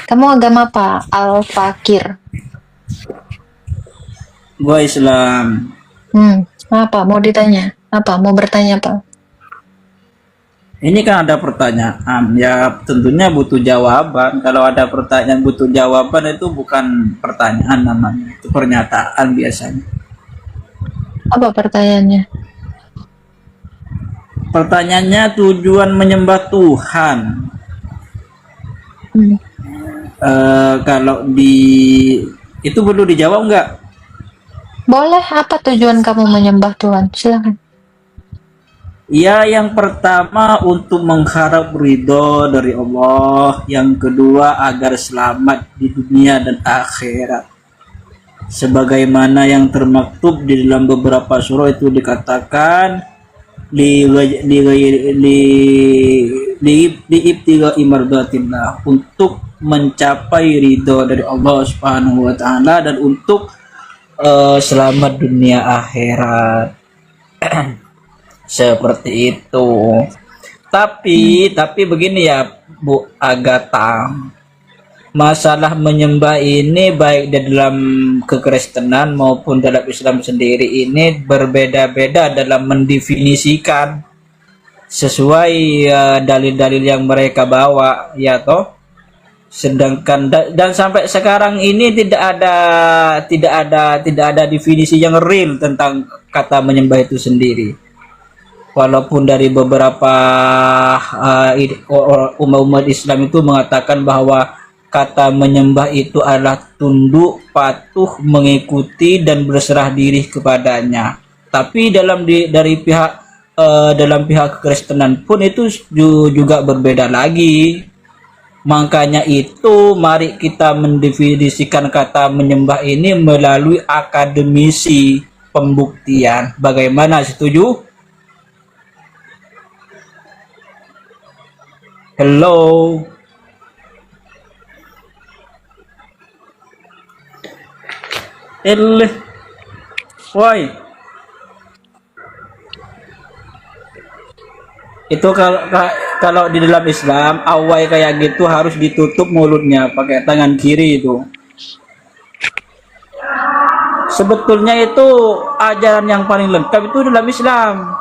Kamu agama apa? Al-Fakir. Gua Islam. Apa? Mau ditanya? Apa? Mau bertanya apa? Ini kan ada pertanyaan, ya tentunya butuh jawaban. Kalau ada pertanyaan butuh jawaban itu bukan pertanyaan namanya, itu pernyataan biasanya. Apa pertanyaannya? Pertanyaannya tujuan menyembah Tuhan. Hmm. Kalau di itu perlu dijawab nggak? Boleh. Apa tujuan kamu menyembah Tuhan? Silakan. Ya, yang pertama untuk mengharap ridho dari Allah, yang kedua agar selamat di dunia dan akhirat. Sebagaimana yang termaktub di dalam beberapa surah itu dikatakan li ibtiga imardatillah, untuk mencapai ridho dari Allah Subhanahu wa taala dan untuk selamat dunia akhirat. Seperti itu. Tapi begini ya Bu Agatha, masalah menyembah ini baik di dalam kekristenan maupun dalam Islam sendiri ini berbeda-beda dalam mendefinisikan sesuai dalil-dalil yang mereka bawa, ya toh. Sedangkan dan sampai sekarang ini tidak ada definisi yang real tentang kata menyembah itu sendiri. Walaupun dari beberapa umat Islam itu mengatakan bahwa kata menyembah itu adalah tunduk, patuh, mengikuti dan berserah diri kepadanya. Tapi dalam pihak Kekristenan pun itu juga berbeda lagi. Makanya itu mari kita mendefinisikan kata menyembah ini melalui akademisi pembuktian. Bagaimana, setuju? Hello. Why? Itu kalau di dalam Islam awai kayak gitu harus ditutup mulutnya pakai tangan kiri itu. Sebetulnya itu ajaran yang paling lengkap itu dalam Islam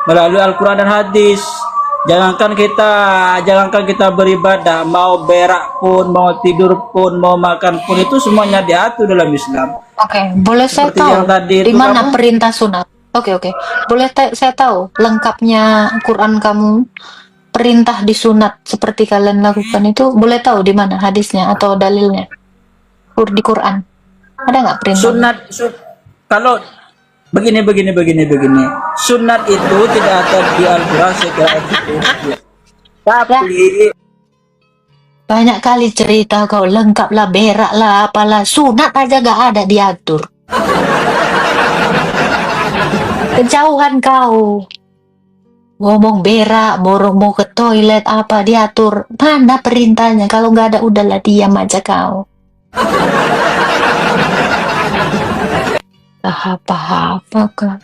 melalui Al-Quran dan hadis. Jangankan kita beribadah, mau berak pun, mau tidur pun, mau makan pun, itu semuanya diatur dalam Islam. Oke, boleh saya Seperti tahu yang tadi di itu mana kamu, perintah sunat? Oke. Boleh saya tahu lengkapnya Quran kamu, perintah disunat seperti kalian lakukan itu, boleh tahu di mana hadisnya atau dalilnya? Di Quran. Ada nggak perintahnya? kalau begini. Sunat itu tidak ada di Al-Quran secara eksplisit. Tapi Banyak kali cerita kau, lengkap lah, berak lah, apalah. Sunat aja gak ada diatur. Kejauhan kau. Ngomong berak, mau ke toilet, apa diatur. Mana perintahnya? Kalau gak ada, udahlah diam aja kau. Apa-apa kau.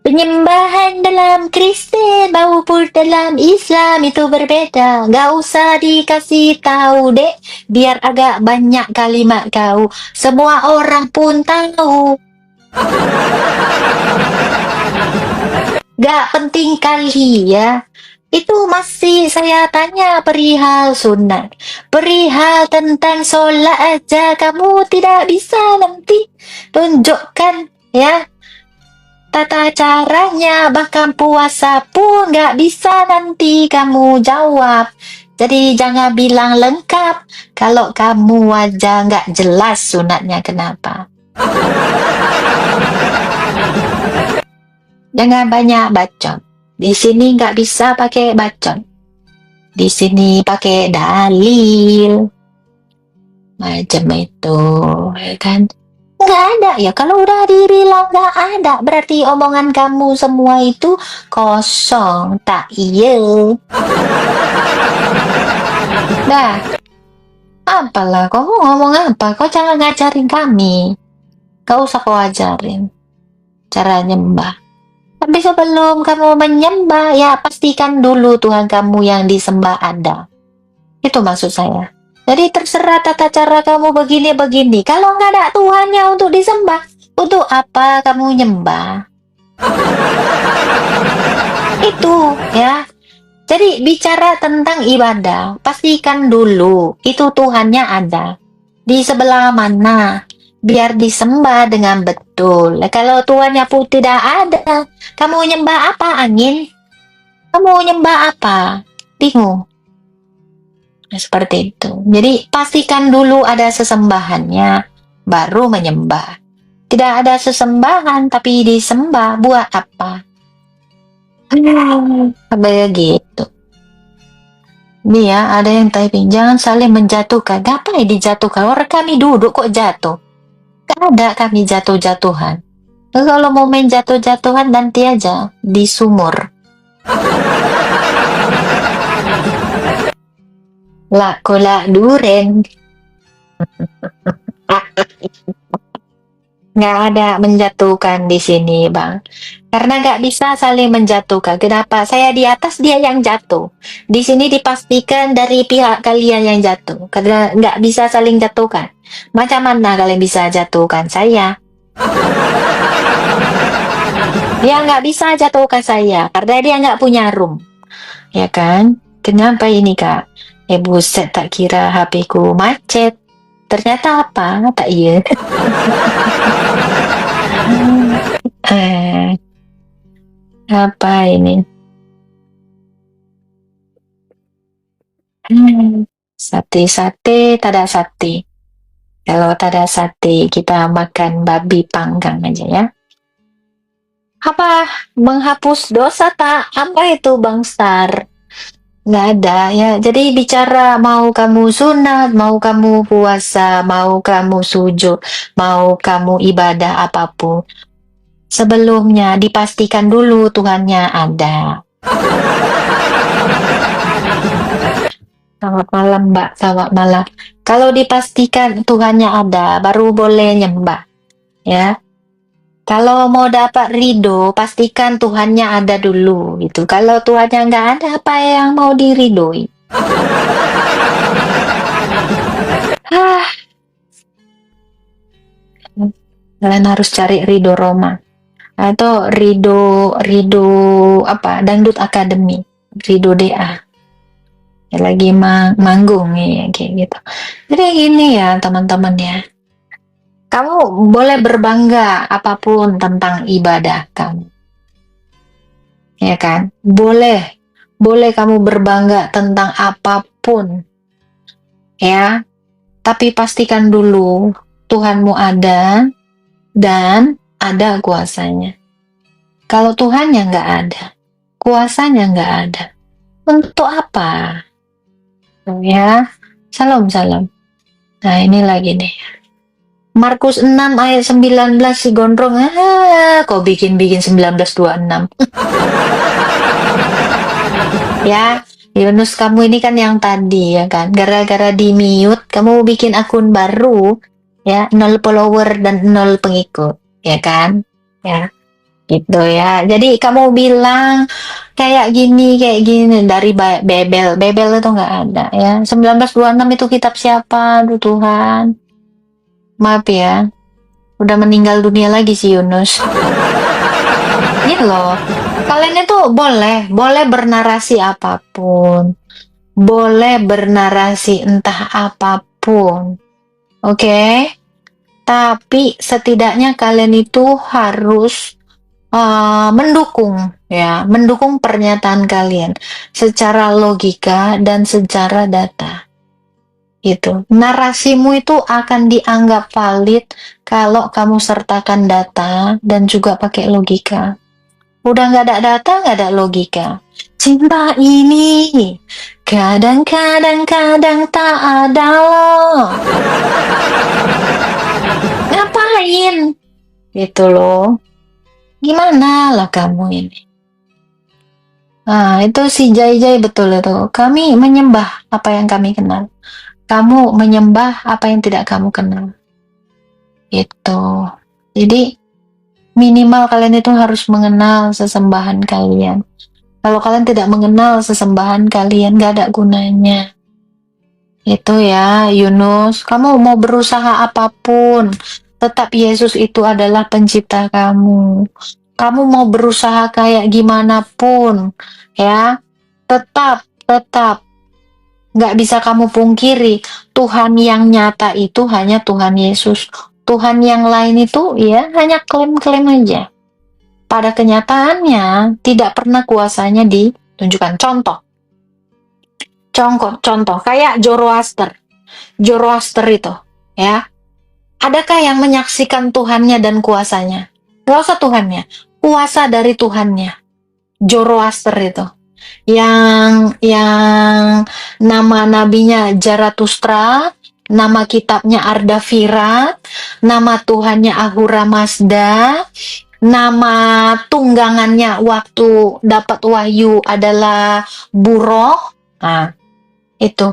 Penyembahan dalam Kristen maupun dalam Islam itu berbeda. Gak usah dikasih tahu, dek. Biar agak banyak kalimat kau. Semua orang pun tahu. Gak penting kali ya. Itu masih saya tanya perihal sunat. Perihal tentang sholat aja kamu tidak bisa nanti tunjukkan ya. Tata caranya, bahkan puasa pun gak bisa nanti kamu jawab. Jadi jangan bilang lengkap kalau kamu aja gak jelas sunatnya kenapa. Jangan banyak bacot. Di sini gak bisa pakai bacot. Di sini pakai dalil. Macam itu, ya kan? Nggak ada ya, kalau udah dibilang nggak ada berarti omongan kamu semua itu kosong, tak iya. Dah, apalah kamu ngomong apa, kau jangan ngajarin kami, gak usah kau ajarin cara nyembah. Tapi sebelum kamu menyembah ya pastikan dulu Tuhan kamu yang disembah ada. Itu maksud saya. Jadi terserah tata cara kamu begini-begini. Kalau nggak ada Tuhannya untuk disembah, untuk apa kamu nyembah? Itu ya. Jadi bicara tentang ibadah, pastikan dulu itu Tuhannya ada. Di sebelah mana? Biar disembah dengan betul. Kalau Tuhannya pun tidak ada, kamu nyembah apa angin? Kamu nyembah apa? Bingung. Nah, seperti itu. Jadi pastikan dulu ada sesembahannya, baru menyembah. Tidak ada sesembahan tapi disembah, buat apa? Kayak gitu. Ini ya, ada yang typing, jangan saling menjatuhkan. Ngapain dijatuhkan? Orang kami duduk kok jatuh. Gak ada kami jatuh-jatuhan. Kalau mau main jatuh-jatuhan nanti aja di sumur. Lah, kolak duren. Nggak ada menjatuhkan di sini, Bang. Karena nggak bisa saling menjatuhkan. Kenapa? Saya di atas, dia yang jatuh. Di sini dipastikan dari pihak kalian yang jatuh. Karena nggak bisa saling jatuhkan. Macam mana kalian bisa jatuhkan saya? Dia nggak bisa jatuhkan saya. Karena dia nggak punya room. Ya kan? Kenapa ini, Kak? Buset, tak kira HP ku macet. Ternyata apa? Tak iya. Apa ini? Sate-sate, tak ada sate. Kalau tak ada sate, kita makan babi panggang aja ya. Apa? Menghapus dosa tak? Apa itu Bang Star? Nggak ada ya. Jadi bicara mau kamu sunat, mau kamu puasa, mau kamu sujud, mau kamu ibadah apapun. Sebelumnya dipastikan dulu Tuhannya ada. Selamat malam Mbak, selamat malam. Kalau dipastikan Tuhannya ada, baru boleh nyembah. Ya. Kalau mau dapat ridho, pastikan Tuhannya ada dulu gitu. Kalau Tuhannya nggak ada, apa yang mau diridhoi? Kalian harus cari Ridho Roma atau Ridho apa? Dangdut Academy, Ridho DA. Ya, lagi manggung ya kayak gitu. Jadi gini ya teman-teman ya. Kamu boleh berbangga apapun tentang ibadah kamu. Ya kan? Boleh kamu berbangga tentang apapun. Ya. Tapi pastikan dulu Tuhanmu ada dan ada kuasanya. Kalau Tuhannya nggak ada, kuasanya nggak ada, untuk apa? Ya, salam. Nah ini lagi nih. Markus 6 ayat 19 si gondrong, kok bikin 1926. Ya, Yunus kamu ini kan yang tadi ya kan, gara-gara di mute kamu bikin akun baru ya, 0 follower dan 0 pengikut ya kan ya gitu ya. Jadi kamu bilang kayak gini dari Bebel itu nggak ada ya. 1926 itu kitab siapa? Aduh Tuhan, maaf ya, udah meninggal dunia lagi si Yunus. Ini loh, kalian itu boleh bernarasi apapun, boleh bernarasi entah apapun, oke? Tapi setidaknya kalian itu harus mendukung pernyataan kalian secara logika dan secara data. Itu narasimu itu akan dianggap valid kalau kamu sertakan data dan juga pakai logika. Udah nggak ada data, nggak ada logika. Cinta ini kadang-kadang tak ada loh. Ngapain? Gitu loh. Gimana lah kamu ini? Nah, itu si Jai betul itu. Kami menyembah apa yang kami kenal. Kamu menyembah apa yang tidak kamu kenal. Itu. Jadi minimal kalian itu harus mengenal sesembahan kalian. Kalau kalian tidak mengenal sesembahan kalian, gak ada gunanya. Itu ya, Yunus, kamu mau berusaha apapun, tetap Yesus itu adalah pencipta kamu. Kamu mau berusaha kayak gimana pun, ya, tetap nggak bisa kamu pungkiri, Tuhan yang nyata itu hanya Tuhan Yesus. Tuhan yang lain itu ya hanya klaim-klaim aja. Pada kenyataannya tidak pernah kuasanya ditunjukkan. Contoh kayak Zoroaster itu, ya. Adakah yang menyaksikan Tuhannya dan kuasanya? Gak usah Tuhannya, kuasa dari Tuhannya. Zoroaster itu, yang nama nabinya Zarathustra, nama kitabnya Ardafira, nama Tuhannya Ahura Mazda, nama tunggangannya waktu dapat wahyu adalah Buroh. Nah, itu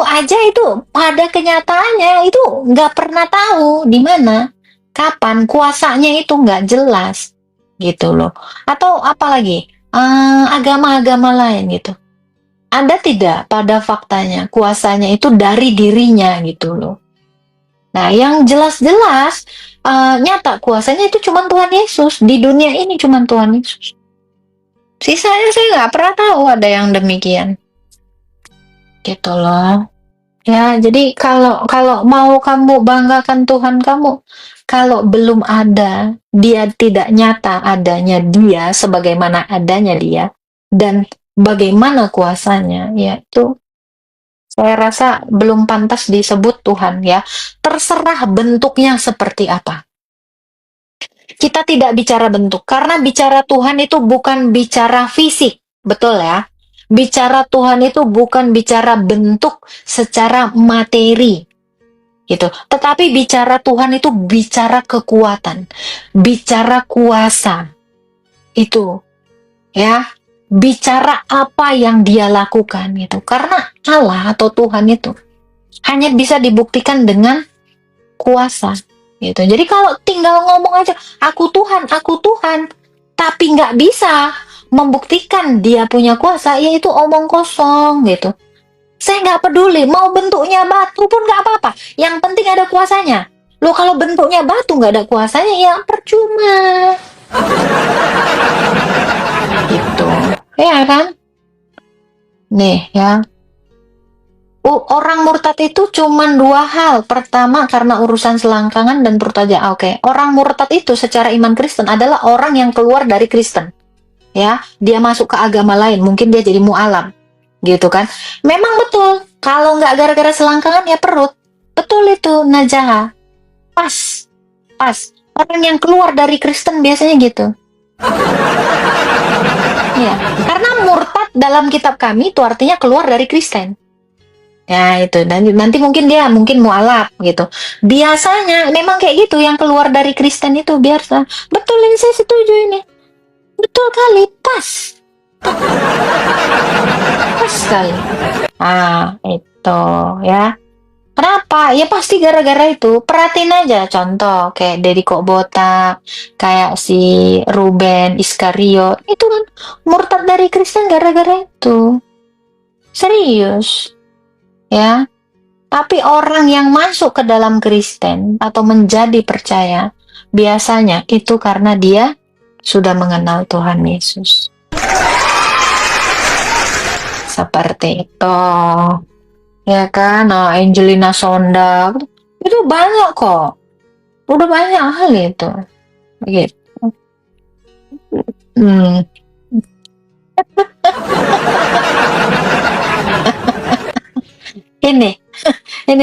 aja itu pada kenyataannya itu nggak pernah tahu di mana, kapan kuasanya itu nggak jelas gitu loh. Atau apalagi agama-agama lain gitu. Ada tidak pada faktanya kuasanya itu dari dirinya gitu loh. Nah, yang jelas-jelas nyata kuasanya itu cuma Tuhan Yesus. Di dunia ini cuma Tuhan Yesus. Sisanya saya nggak pernah tahu ada yang demikian. Gitu loh. Ya, jadi kalau mau kamu banggakan Tuhan kamu, kalau belum ada, dia tidak nyata adanya dia sebagaimana adanya dia, dan bagaimana kuasanya, ya itu saya rasa belum pantas disebut Tuhan ya. Terserah bentuknya seperti apa. Kita tidak bicara bentuk, karena bicara Tuhan itu bukan bicara fisik, betul ya? Bicara Tuhan itu bukan bicara bentuk secara materi, gitu. Tetapi bicara Tuhan itu bicara kekuatan, bicara kuasa, itu, ya. Bicara apa yang dia lakukan, gitu. Karena Allah atau Tuhan itu hanya bisa dibuktikan dengan kuasa, gitu. Jadi kalau tinggal ngomong aja, aku Tuhan, tapi nggak bisa membuktikan dia punya kuasa, ya itu omong kosong, gitu. Saya nggak peduli, mau bentuknya batu pun nggak apa-apa. Yang penting ada kuasanya. Loh, kalau bentuknya batu nggak ada kuasanya, ya percuma. Gitu. Ya kan? Nih, ya. Orang murtad itu cuma dua hal. Pertama, karena urusan selangkangan dan perut aja. Oke. Orang murtad itu secara iman Kristen adalah orang yang keluar dari Kristen. Ya, dia masuk ke agama lain. Mungkin dia jadi mu'alaf. Gitu kan. Memang betul, kalau nggak gara-gara selangkangan ya perut. Betul itu, Najah. Pas. Orang yang keluar dari Kristen biasanya gitu. Iya, karena murtad dalam kitab kami itu artinya keluar dari Kristen. Ya itu, dan nanti mungkin dia mu'alaf gitu. Biasanya memang kayak gitu, yang keluar dari Kristen itu biasa. Betul, ini saya setuju ini. Betul kali, pas sekali. Itu ya. Kenapa? Ya pasti gara-gara itu. Perhatiin aja contoh kayak Deddy Kobotak, kayak si Ruben Iskariot. Itu kan murtad dari Kristen gara-gara itu. Serius. Ya. Tapi orang yang masuk ke dalam Kristen atau menjadi percaya, biasanya itu karena dia sudah mengenal Tuhan Yesus. Seperti itu. Ya kan, Angelina Sonda itu banyak kok, udah banyak hal itu, gitu. ini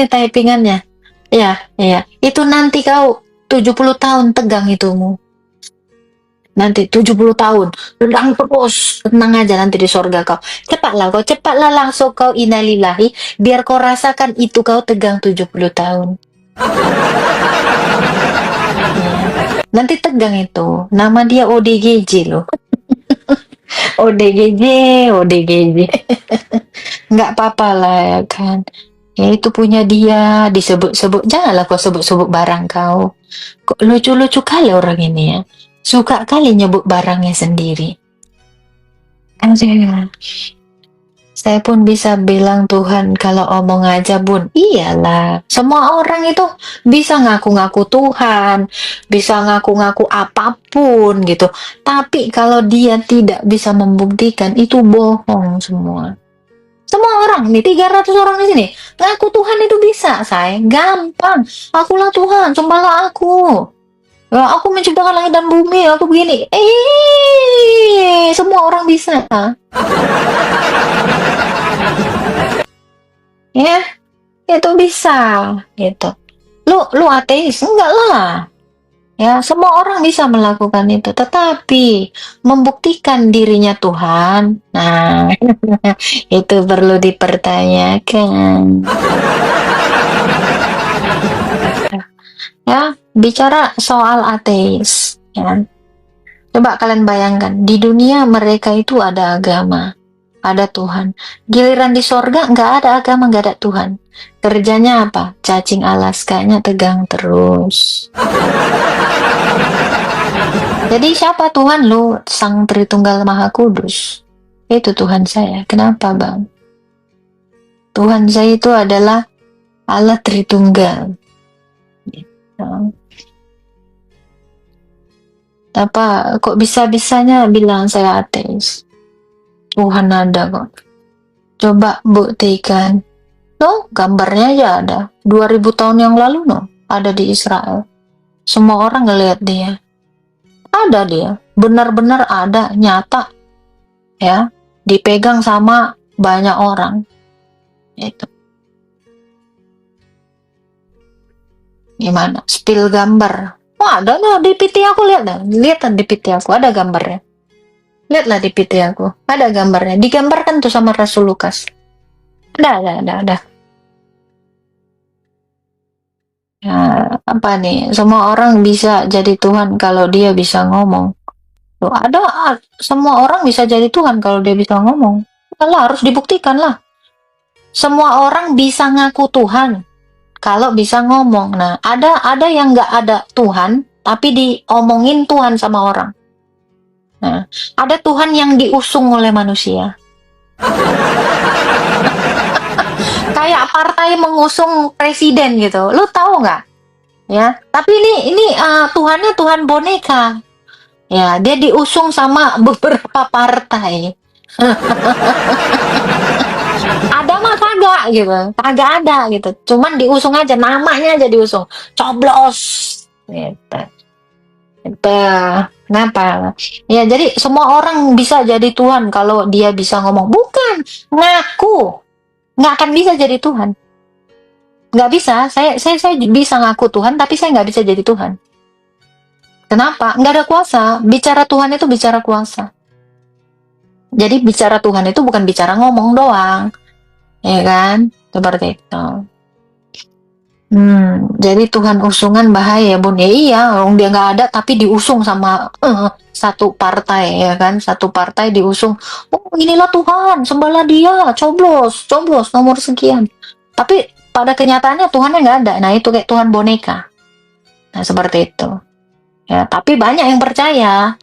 typingannya, ya, itu nanti kau 70 tahun tegang itumu. Nanti 70 tahun tegang terus, tenang aja nanti di sorga kau. Cepatlah langsung kau innalillahi, biar kau rasakan itu kau tegang 70 tahun. Nanti tegang itu, nama dia ODGJ loh. ODGJ. Nggak apa-apa lah ya kan. Ya itu punya dia, disebut-sebut, janganlah kau sebut-sebut barang kau. Kok lucu-lucu kali orang ini ya. Suka kali nyebut barangnya sendiri. Saya pun bisa bilang Tuhan kalau omong aja, Bun. Iyalah, semua orang itu bisa ngaku-ngaku Tuhan, bisa ngaku-ngaku apapun gitu. Tapi kalau dia tidak bisa membuktikan, itu bohong semua. Semua orang nih, 300 orang di sini, ngaku Tuhan itu bisa, say. Gampang. Akulah Tuhan, sembahlah aku. Ya, aku menciptakan langit dan bumi, aku begini. Semua orang bisa. Ya, itu bisa gitu. Lu ateis? Enggak lah. Ya, semua orang bisa melakukan itu, tetapi membuktikan dirinya Tuhan, nah, itu perlu dipertanyakan. Ya, bicara soal ateis, ya. Coba kalian bayangkan, di dunia mereka itu ada agama, ada Tuhan. Giliran di sorga nggak ada agama, nggak ada Tuhan. Kerjanya apa? Cacing Alaskanya tegang terus. Jadi siapa Tuhan lu? Sang Tritunggal Maha Kudus. Itu Tuhan saya. Kenapa, Bang? Tuhan saya itu adalah Allah Tritunggal. Gitu. Apa kok bisa-bisanya bilang saya ateis? Tuhan ada kok. Coba buktikan. No, gambarnya aja ada. 2000 tahun yang lalu no, ada di Israel. Semua orang ngelihat dia. Ada dia, benar-benar ada, nyata. Ya, dipegang sama banyak orang. Itu. Gimana? Spill gambar. Wah, ada no, di PT aku lihat dah. Lihat di PT aku ada gambarnya. Lihatlah di PT aku, ada gambarnya. Digambarkan tuh sama Rasul Lukas. Ada. Ya, apa nih? Semua orang bisa jadi Tuhan kalau dia bisa ngomong. Loh, semua orang bisa jadi Tuhan kalau dia bisa ngomong. Lah, harus dibuktikan lah. Semua orang bisa ngaku Tuhan kalau bisa ngomong. Nah, ada yang nggak ada Tuhan, tapi diomongin Tuhan sama orang. Nah, ada Tuhan yang diusung oleh manusia. Kayak partai mengusung presiden gitu. Lu tahu nggak? Ya, tapi ini Tuhannya Tuhan boneka. Ya, dia diusung sama beberapa partai. Ada mah kagak gitu. Kagak ada gitu. Cuman diusung aja, namanya aja diusung. Coblos. Gitu. Itu. Kenapa? Ya, jadi semua orang bisa jadi Tuhan kalau dia bisa ngomong. Bukan, ngaku. Nggak akan bisa jadi Tuhan. Nggak bisa. Saya bisa ngaku Tuhan, tapi saya nggak bisa jadi Tuhan. Kenapa? Nggak ada kuasa. Bicara Tuhan itu bicara kuasa. Jadi bicara Tuhan itu bukan bicara ngomong doang. Ya kan? Seperti itu. Jadi Tuhan usungan bahaya, Bun. Ya iya, orang dia nggak ada tapi diusung sama satu partai, ya kan? Satu partai diusung. Oh, inilah Tuhan, sembahlah dia, coblos nomor sekian. Tapi pada kenyataannya Tuhannya nggak ada. Nah, itu kayak Tuhan boneka. Nah, seperti itu. Ya, tapi banyak yang percaya.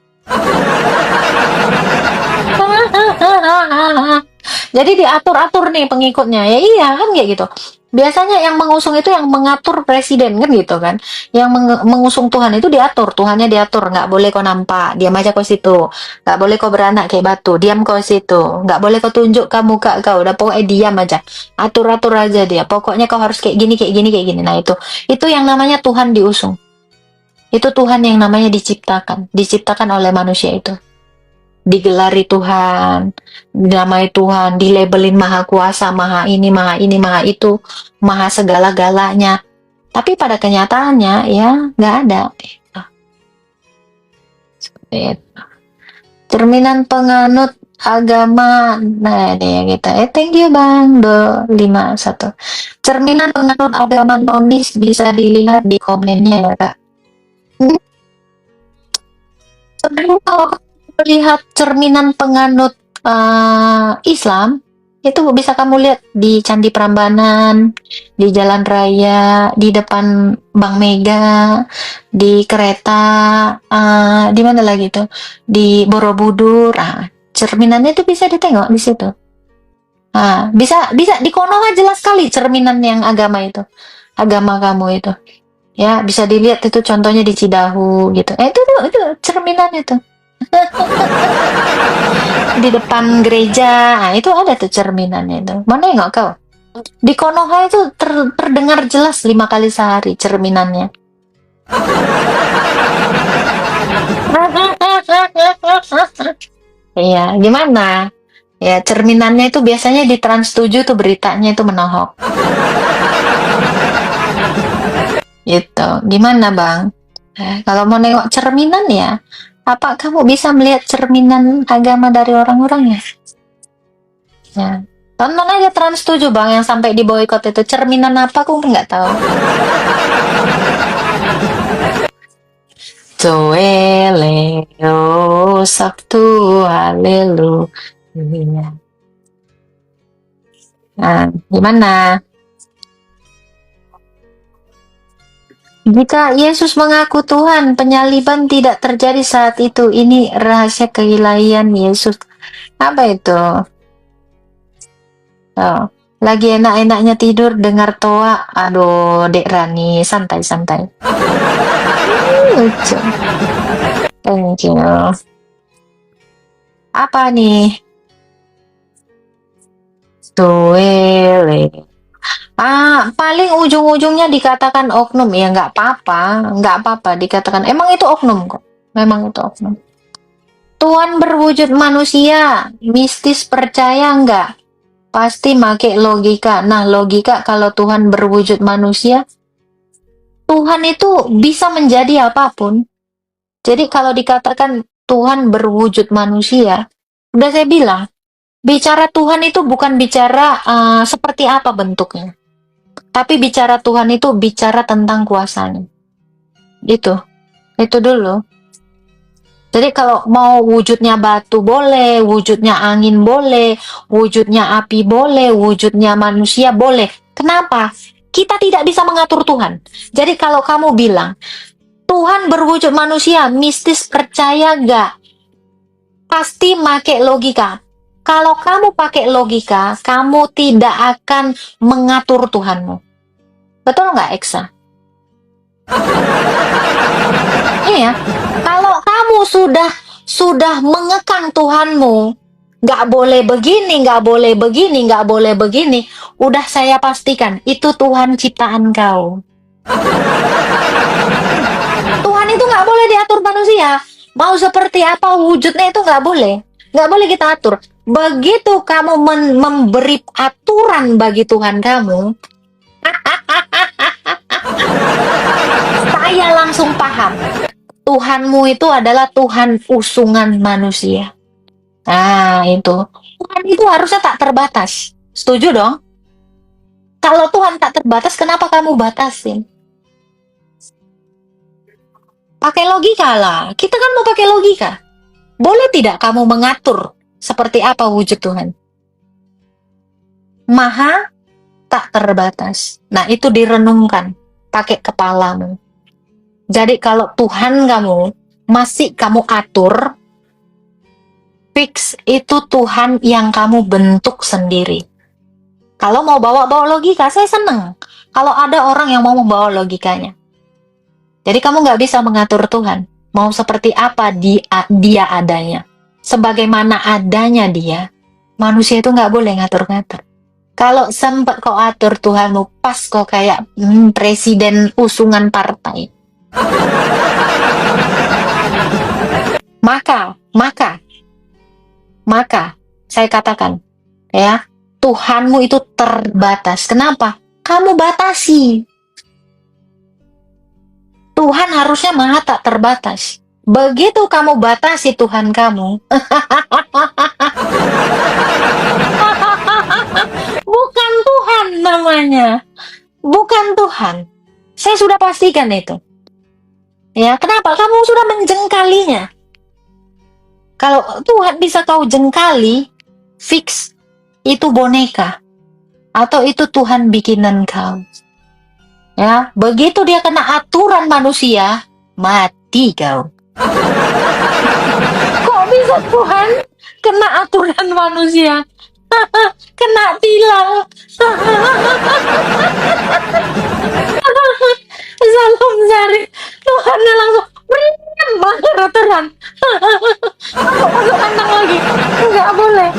Jadi diatur-atur nih pengikutnya. Ya iya kan kayak gitu. Biasanya yang mengusung itu yang mengatur presiden kan gitu kan. Yang mengusung Tuhan itu diatur, Tuhannya diatur, nggak boleh kau nampak, diam aja kau situ. Nggak boleh kau beranak kayak batu, diam kau situ. Nggak boleh kau tunjuk muka kau, udah pokoknya diam aja. Atur-atur aja dia. Pokoknya kau harus kayak gini, kayak gini, kayak gini. Nah, itu yang namanya Tuhan diusung. Itu Tuhan yang namanya diciptakan oleh manusia itu. Digelari Tuhan, dinamai Tuhan, dilabelin maha kuasa, maha ini, maha itu, maha segala-galanya. Tapi pada kenyataannya ya nggak ada. Seperti itu. Cerminan penganut agama, nah ini ya kita. Thank you Bang, 251. Cerminan penganut agama nonis bisa dilihat di komennya ya Kak. Sebenarnya kalau melihat cerminan penganut Islam, itu bisa kamu lihat di Candi Prambanan, di Jalan Raya, di depan Bank Mega, di kereta, di mana lagi tuh, di Borobudur. Cerminannya itu bisa ditengok di situ. Bisa di Konoha jelas sekali cerminan yang agama itu, agama kamu itu. Ya, bisa dilihat itu contohnya di Cidahu gitu. Itu cerminannya tuh. Di depan gereja, itu ada tuh cerminannya itu. Mana nggak kau? Di Konoha itu terdengar jelas 5 kali sehari cerminannya. Iya, gimana? Ya, cerminannya itu biasanya di Trans 7 tuh beritanya itu menohok. Gitu. Gimana, Bang? Kalau mau nengok cerminan ya, apa kamu bisa melihat cerminan agama dari orang-orang ya? Ya. Tonton aja Trans 7, Bang, yang sampai di boykot itu. Cerminan apa aku nggak tahu. Leo Sabtu haleluya. Nah, gimana? Jika Yesus mengaku Tuhan, penyaliban tidak terjadi saat itu. Ini rahasia keilahian Yesus. Apa itu? Oh, lagi enak-enaknya tidur dengar toa. Aduh, Dek Rani, santai-santai. Lucu. Thank you. Apa nih? Tuele. Paling ujung-ujungnya dikatakan oknum. Ya nggak apa-apa dikatakan. Emang itu oknum kok. Memang itu oknum. Tuhan berwujud manusia, mistis percaya nggak? Pasti make logika. Nah, logika kalau Tuhan berwujud manusia, Tuhan itu bisa menjadi apapun. Jadi kalau dikatakan Tuhan berwujud manusia, udah saya bilang, bicara Tuhan itu bukan bicara seperti apa bentuknya. Tapi bicara Tuhan itu bicara tentang kuasanya. Itu dulu. Jadi kalau mau wujudnya batu boleh, wujudnya angin boleh, wujudnya api boleh, wujudnya manusia boleh. Kenapa? Kita tidak bisa mengatur Tuhan. Jadi kalau kamu bilang, Tuhan berwujud manusia, mistis percaya gak? Pasti pakai logika. Kalau kamu pakai logika, kamu tidak akan mengatur Tuhanmu. Betul nggak, Eksa? Iya. Kalau kamu sudah mengekang Tuhanmu, nggak boleh begini, nggak boleh begini, nggak boleh begini, udah saya pastikan itu Tuhan ciptaan kau. Tuhan itu nggak boleh diatur manusia. Mau seperti apa wujudnya itu nggak boleh kita atur. Begitu kamu memberi aturan bagi Tuhan kamu, saya langsung paham. Tuhanmu itu adalah Tuhan usungan manusia. Nah, itu. Tuhan itu harusnya tak terbatas. Setuju dong? Kalau Tuhan tak terbatas, kenapa kamu batasin? Pakai logika lah. Kita kan mau pakai logika. Boleh tidak kamu mengatur seperti apa wujud Tuhan? Maha tak terbatas. Nah, itu direnungkan. Pakai kepalamu. Jadi kalau Tuhan kamu masih kamu atur, fix itu Tuhan yang kamu bentuk sendiri. Kalau mau bawa-bawa logika, saya seneng. Kalau ada orang yang mau membawa logikanya. Jadi kamu nggak bisa mengatur Tuhan. Mau seperti apa dia adanya. Sebagaimana adanya dia, manusia itu nggak boleh ngatur-ngatur. Kalau sempat kau atur Tuhanmu, pas kau kayak presiden usungan partai. Maka saya katakan ya, Tuhanmu itu terbatas. Kenapa? Kamu batasi. Tuhan harusnya maha tak terbatas. Begitu kamu batasi Tuhan kamu, bukan Tuhan namanya. Bukan Tuhan. Saya sudah pastikan itu. Ya, kenapa? Kamu sudah menjengkalinya. Kalau Tuhan bisa kau jengkali, fix itu boneka. Atau itu Tuhan bikinan kau. Ya, begitu dia kena aturan manusia, mati kau. Kok bisa Tuhan kena aturan manusia? Kena tilang. Salam jari. Tuhannya langsung meriam banget aturan. Masuk kandang lagi. Nggak boleh.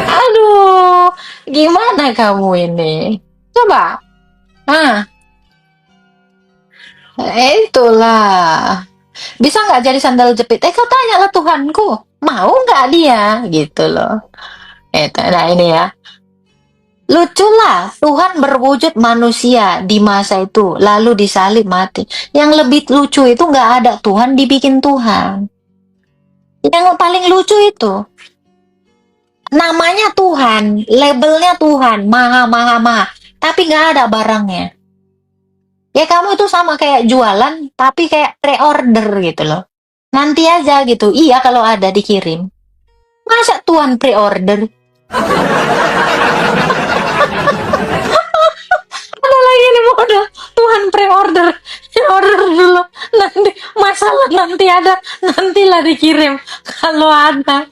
Aduh, gimana kamu ini? Coba. Ah, itulah. Bisa nggak jadi sandal jepit? Kau tanyalah Tuhanku. Mau nggak dia? Gitu loh. Nah ini ya. Luculah, Tuhan berwujud manusia di masa itu, lalu disalib mati. Yang lebih lucu itu nggak ada Tuhan dibikin Tuhan. Yang paling lucu itu, namanya Tuhan, labelnya Tuhan, maha, maha, maha. Tapi nggak ada barangnya. Ya kamu itu sama kayak jualan, tapi kayak pre-order gitu loh. Nanti aja gitu, iya kalau ada dikirim. Masa Tuhan pre-order? Ada lagi nih model Tuhan pre-order, order dulu nanti masalah nanti ada, nantilah dikirim kalau ada.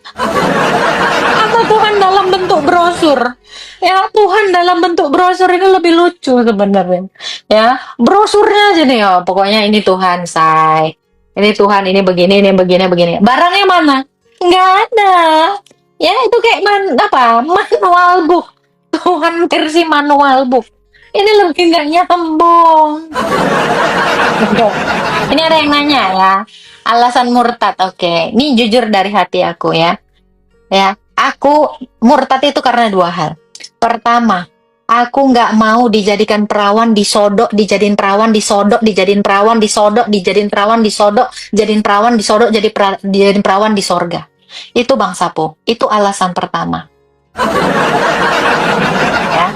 Atau Tuhan dalam bentuk brosur, ya Tuhan dalam bentuk brosur ini lebih lucu sebenarnya, ya brosurnya aja nih, oh pokoknya ini Tuhan say, ini Tuhan ini begini, ini begini, begini, barangnya mana? Nggak ada, ya itu kayak manual book, Tuhan versi manual book. Ini lebih nggak nyambung. Oke. Ini ada yang nanya ya. Alasan murtad. Oke. Ini jujur dari hati aku ya. Ya. Aku murtad itu karena dua hal. Pertama, aku nggak mau dijadikan perawan, disodok, dijadiin perawan, disodok, dijadiin perawan, disodok, dijadiin perawan, disodok, jadiin perawan, disodok, dijadiin perawan di sorga. Itu Bang Sapo. Itu alasan pertama. Ya.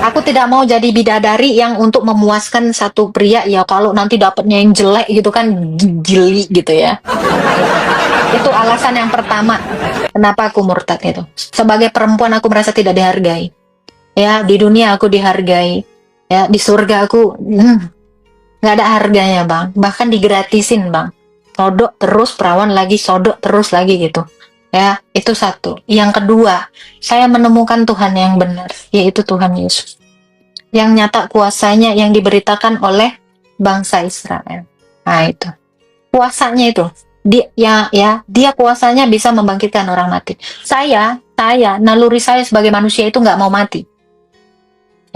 Aku tidak mau jadi bidadari yang untuk memuaskan satu pria ya kalau nanti dapatnya yang jelek gitu kan gili gitu ya. Itu alasan yang pertama kenapa aku murtad itu. Sebagai perempuan aku merasa tidak dihargai. Ya, di dunia aku dihargai. Ya, di surga aku nggak ada harganya, Bang. Bahkan digratisin, Bang. Sodok terus perawan lagi, sodok terus lagi gitu. Ya, itu satu. Yang kedua, saya menemukan Tuhan yang benar, yaitu Tuhan Yesus. Yang nyata kuasanya yang diberitakan oleh bangsa Israel. Nah, itu. Kuasanya itu. Dia kuasanya bisa membangkitkan orang mati. Saya, naluri saya sebagai manusia itu nggak mau mati.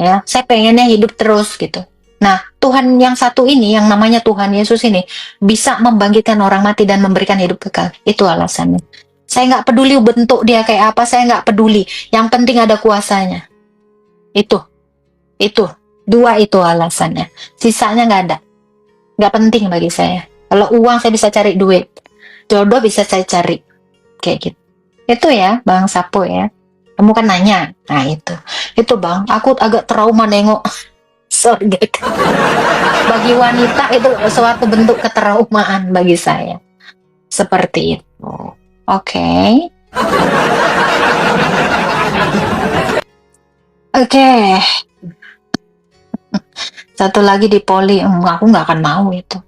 Ya, saya pengennya hidup terus gitu. Nah, Tuhan yang satu ini, yang namanya Tuhan Yesus ini, bisa membangkitkan orang mati dan memberikan hidup kekal. Itu alasannya. Saya nggak peduli bentuk dia kayak apa, saya nggak peduli. Yang penting ada kuasanya. Itu. Dua itu alasannya. Sisanya nggak ada. Nggak penting bagi saya. Kalau uang saya bisa cari duit. Jodoh bisa saya cari. Kayak gitu. Itu ya, Bang Sapo ya. Kamu kan nanya. Nah itu. Itu Bang, aku agak trauma nengok surga. Bagi wanita itu suatu bentuk ketraumaan bagi saya. Seperti itu. Oke. Satu lagi di poli, aku nggak akan mau itu.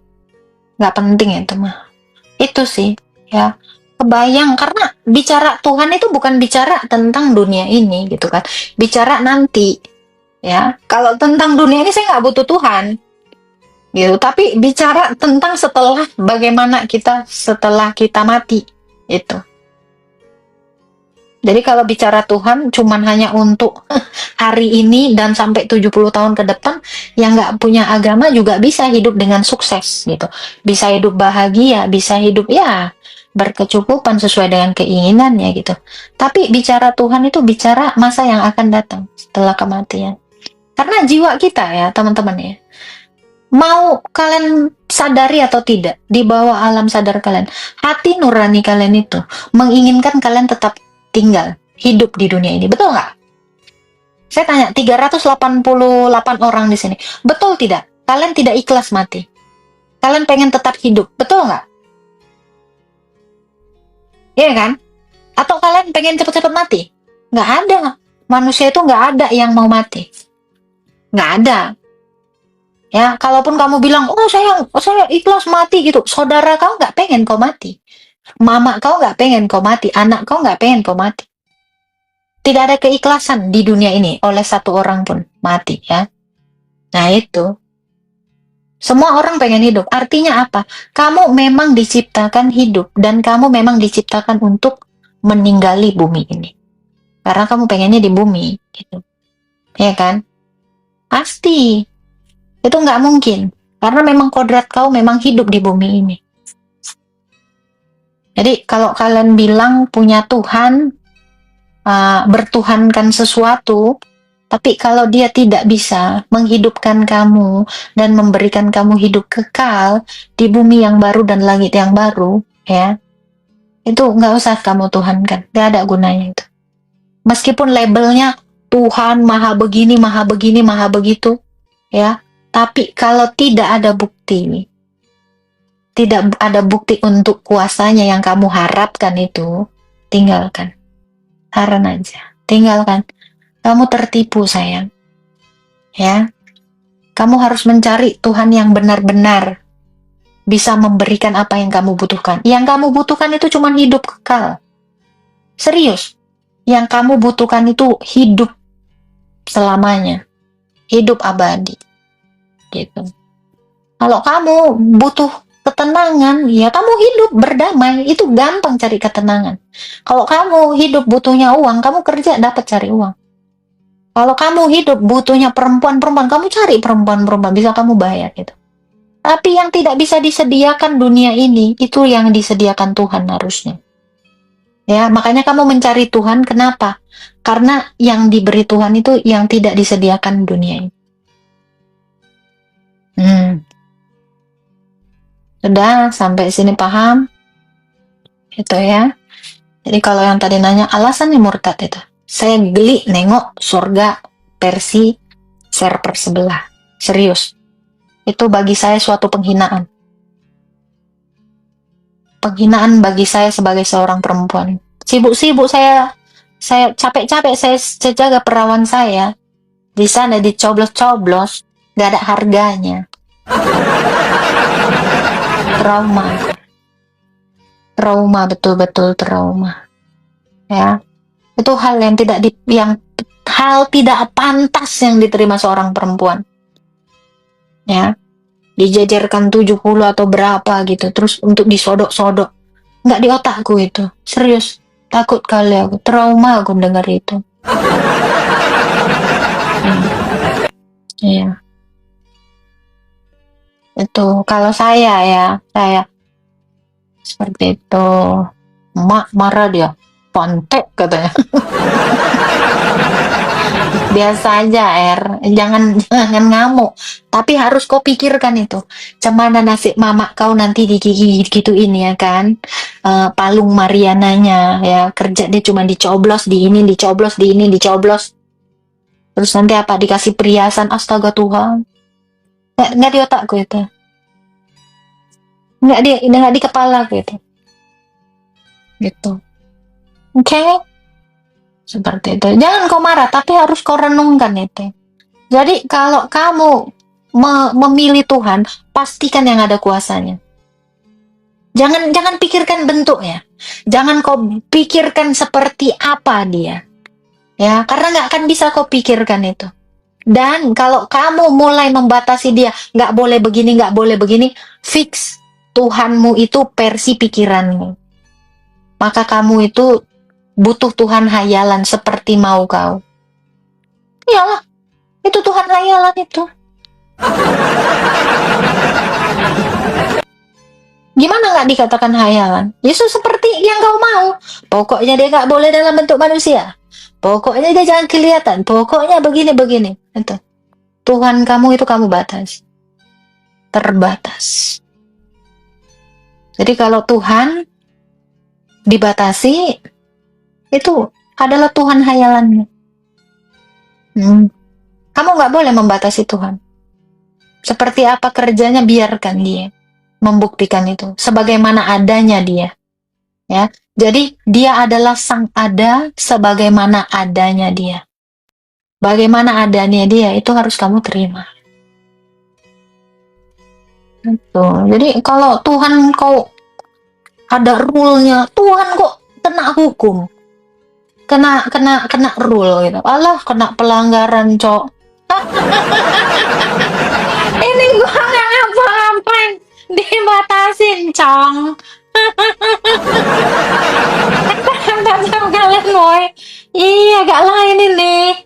Nggak penting itu mah. Itu sih, ya. Kebayang, karena bicara Tuhan itu bukan bicara tentang dunia ini gitu kan. Bicara nanti, ya. Kalau tentang dunia ini saya nggak butuh Tuhan. Gitu, tapi bicara tentang setelah, bagaimana kita setelah kita mati. Itu. Jadi kalau bicara Tuhan cuman hanya untuk hari ini dan sampai 70 tahun ke depan, yang nggak punya agama juga bisa hidup dengan sukses gitu. Bisa hidup bahagia, bisa hidup ya berkecukupan sesuai dengan keinginannya gitu. Tapi bicara Tuhan itu bicara masa yang akan datang setelah kematian. Karena jiwa kita ya teman-teman ya, mau kalian sadari atau tidak, di bawah alam sadar kalian, hati nurani kalian itu menginginkan kalian tetap tinggal, hidup di dunia ini. Betul nggak? Saya tanya, 388 orang di sini. Betul tidak? Kalian tidak ikhlas mati. Kalian pengen tetap hidup. Betul nggak? Iya kan? Atau kalian pengen cepet-cepet mati? Nggak ada. Manusia itu nggak ada yang mau mati. Nggak ada. Ya, kalaupun kamu bilang, oh saya ikhlas mati gitu. Saudara kau nggak pengen kau mati. Mama kau nggak pengen kau mati, anak kau nggak pengen kau mati. Tidak ada keikhlasan di dunia ini oleh satu orang pun mati ya. Nah itu. Semua orang pengen hidup. Artinya apa? Kamu memang diciptakan hidup dan kamu memang diciptakan untuk meninggali bumi ini. Karena kamu pengennya di bumi, gitu. Ya kan? Pasti. Itu nggak mungkin. Karena memang kodrat kau memang hidup di bumi ini. Jadi kalau kalian bilang punya Tuhan, bertuhankan sesuatu, tapi kalau dia tidak bisa menghidupkan kamu dan memberikan kamu hidup kekal di bumi yang baru dan langit yang baru, ya, itu nggak usah kamu tuhankan, nggak ada gunanya itu. Meskipun labelnya Tuhan maha begini, maha begitu, ya, tapi kalau tidak ada bukti, tidak ada bukti untuk kuasanya yang kamu harapkan itu, tinggalkan. Saran aja, tinggalkan. Kamu tertipu sayang. Ya, kamu harus mencari Tuhan yang benar-benar bisa memberikan apa yang kamu butuhkan. Yang kamu butuhkan itu cuma hidup kekal. Serius. Yang kamu butuhkan itu hidup selamanya. Hidup abadi. Gitu. Kalau kamu butuh ketenangan, ya kamu hidup berdamai. Itu gampang cari ketenangan. Kalau kamu hidup butuhnya uang, kamu kerja dapat cari uang. Kalau kamu hidup butuhnya perempuan-perempuan, kamu cari perempuan-perempuan, bisa kamu bayar gitu. Tapi yang tidak bisa disediakan dunia ini, itu yang disediakan Tuhan harusnya. Ya, makanya kamu mencari Tuhan, kenapa? Karena yang diberi Tuhan itu yang tidak disediakan dunia ini. Sudah, sampai sini paham? Itu ya. Jadi kalau yang tadi nanya, alasannya murtad itu. Saya geli nengok surga versi server sebelah. Serius. Itu bagi saya suatu penghinaan. Penghinaan bagi saya sebagai seorang perempuan. Sibuk-sibuk saya capek-capek saya jaga perawan saya. Di sana dicoblos-coblos, gak ada harganya. Trauma, betul-betul trauma. Ya. Itu hal yang tidak pantas yang diterima seorang perempuan. Ya. Dijajarkan 70 atau berapa gitu, terus untuk disodok-sodok. Nggak di otakku itu. Serius. Takut kali aku. Trauma aku dengar itu. Iya. Itu kalau saya seperti itu. Mak marah dia. Pontek katanya. Biasa aja jangan ngamuk, tapi harus kau pikirkan itu cemana nasib mama kau nanti digigit gituin ya kan. Palung Mariananya ya, kerja dia cuma dicoblos di ini, dicoblos di ini, dicoblos terus nanti apa dikasih perhiasan. Astaga Tuhan, nggak di otakku itu, nggak di kepala gitu. Oke. Seperti itu. Jangan kau marah, tapi harus kau renungkan itu. Jadi kalau kamu memilih Tuhan, pastikan yang ada kuasanya. Jangan pikirkan bentuknya. Jangan kau pikirkan seperti apa dia. Ya, karena nggak akan bisa kau pikirkan itu. Dan kalau kamu mulai membatasi dia, nggak boleh begini, nggak boleh begini, fix Tuhanmu itu versi pikiranmu. Maka kamu itu butuh Tuhan hayalan seperti mau kau. Iyalah, itu Tuhan hayalan itu. Gimana nggak dikatakan hayalan? Yesus seperti yang kau mau. Pokoknya dia nggak boleh dalam bentuk manusia. Pokoknya dia jangan kelihatan. Pokoknya begini-begini. Itu. Tuhan kamu itu kamu batas. Terbatas. Jadi kalau Tuhan dibatasi, itu adalah Tuhan hayalannya. Kamu nggak boleh membatasi Tuhan. Seperti apa kerjanya, biarkan dia membuktikan itu. Sebagaimana adanya dia. Ya, jadi dia adalah sang ada sebagaimana adanya dia. Bagaimana adanya dia, itu harus kamu terima. Gitu. Jadi kalau Tuhan kau ada rule-nya, Tuhan kok kena hukum. kena rule gitu. Alah, kena pelanggaran, Cok. Ini gua nggak ngapa-ngapain, dibatasin, Cong. Kata kalian, boy. Iya, agak lain ini.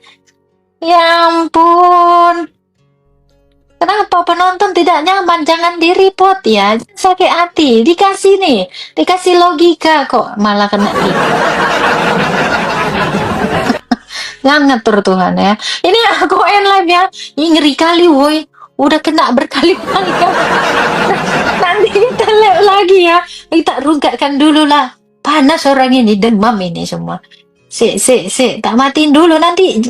Ya ampun. Kenapa penonton tidak nyaman? Jangan di-report ya. Jangan sakit hati. Dikasih nih. Dikasih logika kok. Malah kena kick. Jangan ngatur Tuhan ya. Ini aku end live ya. Ini ngeri kali woi. Udah kena berkali-kali kan. Nanti kita live lagi ya. Kita rungkatkan dulu lah. Panas orang ini. Demam ini semua. Sik. Tak matiin dulu nanti.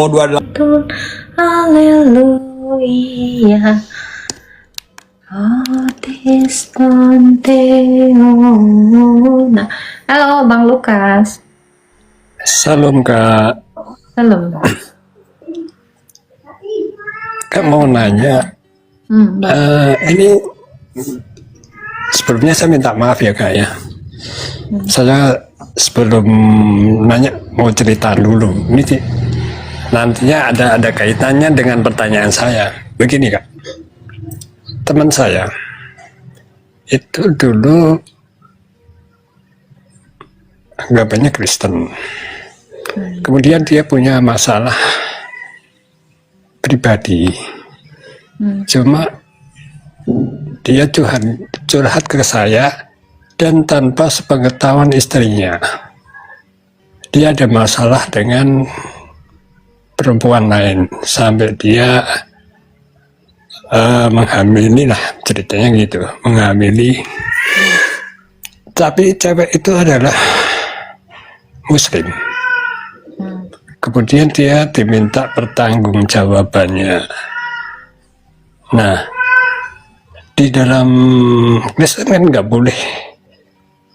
Oh, 28. Haleluya. Nah, halo Bang Lukas. Salam Kak. Halo. Kak mau nanya, ini sebelumnya saya minta maaf ya Kak ya. Saya sebelum nanya mau cerita dulu. Ini nantinya ada kaitannya dengan pertanyaan saya. Begini Kak, teman saya itu dulu anggapannya Kristen. Kemudian dia punya masalah pribadi. Cuma dia curhat ke saya dan tanpa sepengetahuan istrinya. Dia ada masalah dengan perempuan lain sampai dia menghamili lah, ceritanya gitu, menghamili. Tapi cewek itu adalah Muslim. Kemudian dia diminta pertanggungjawabannya. Nah, di dalam Kristen kan nggak boleh.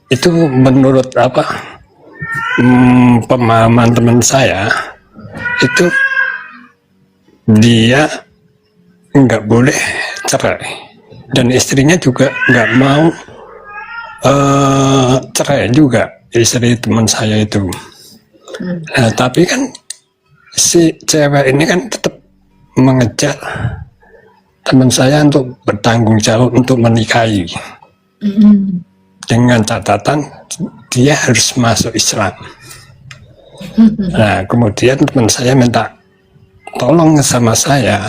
Itu menurut pemahaman teman saya, itu dia nggak boleh cerai dan istrinya juga nggak mau cerai juga, istri teman saya itu. Nah, tapi kan si cewek ini kan tetap mengejar teman saya untuk bertanggung jawab untuk menikahi, dengan catatan dia harus masuk Islam. Nah, kemudian teman saya minta tolong sama saya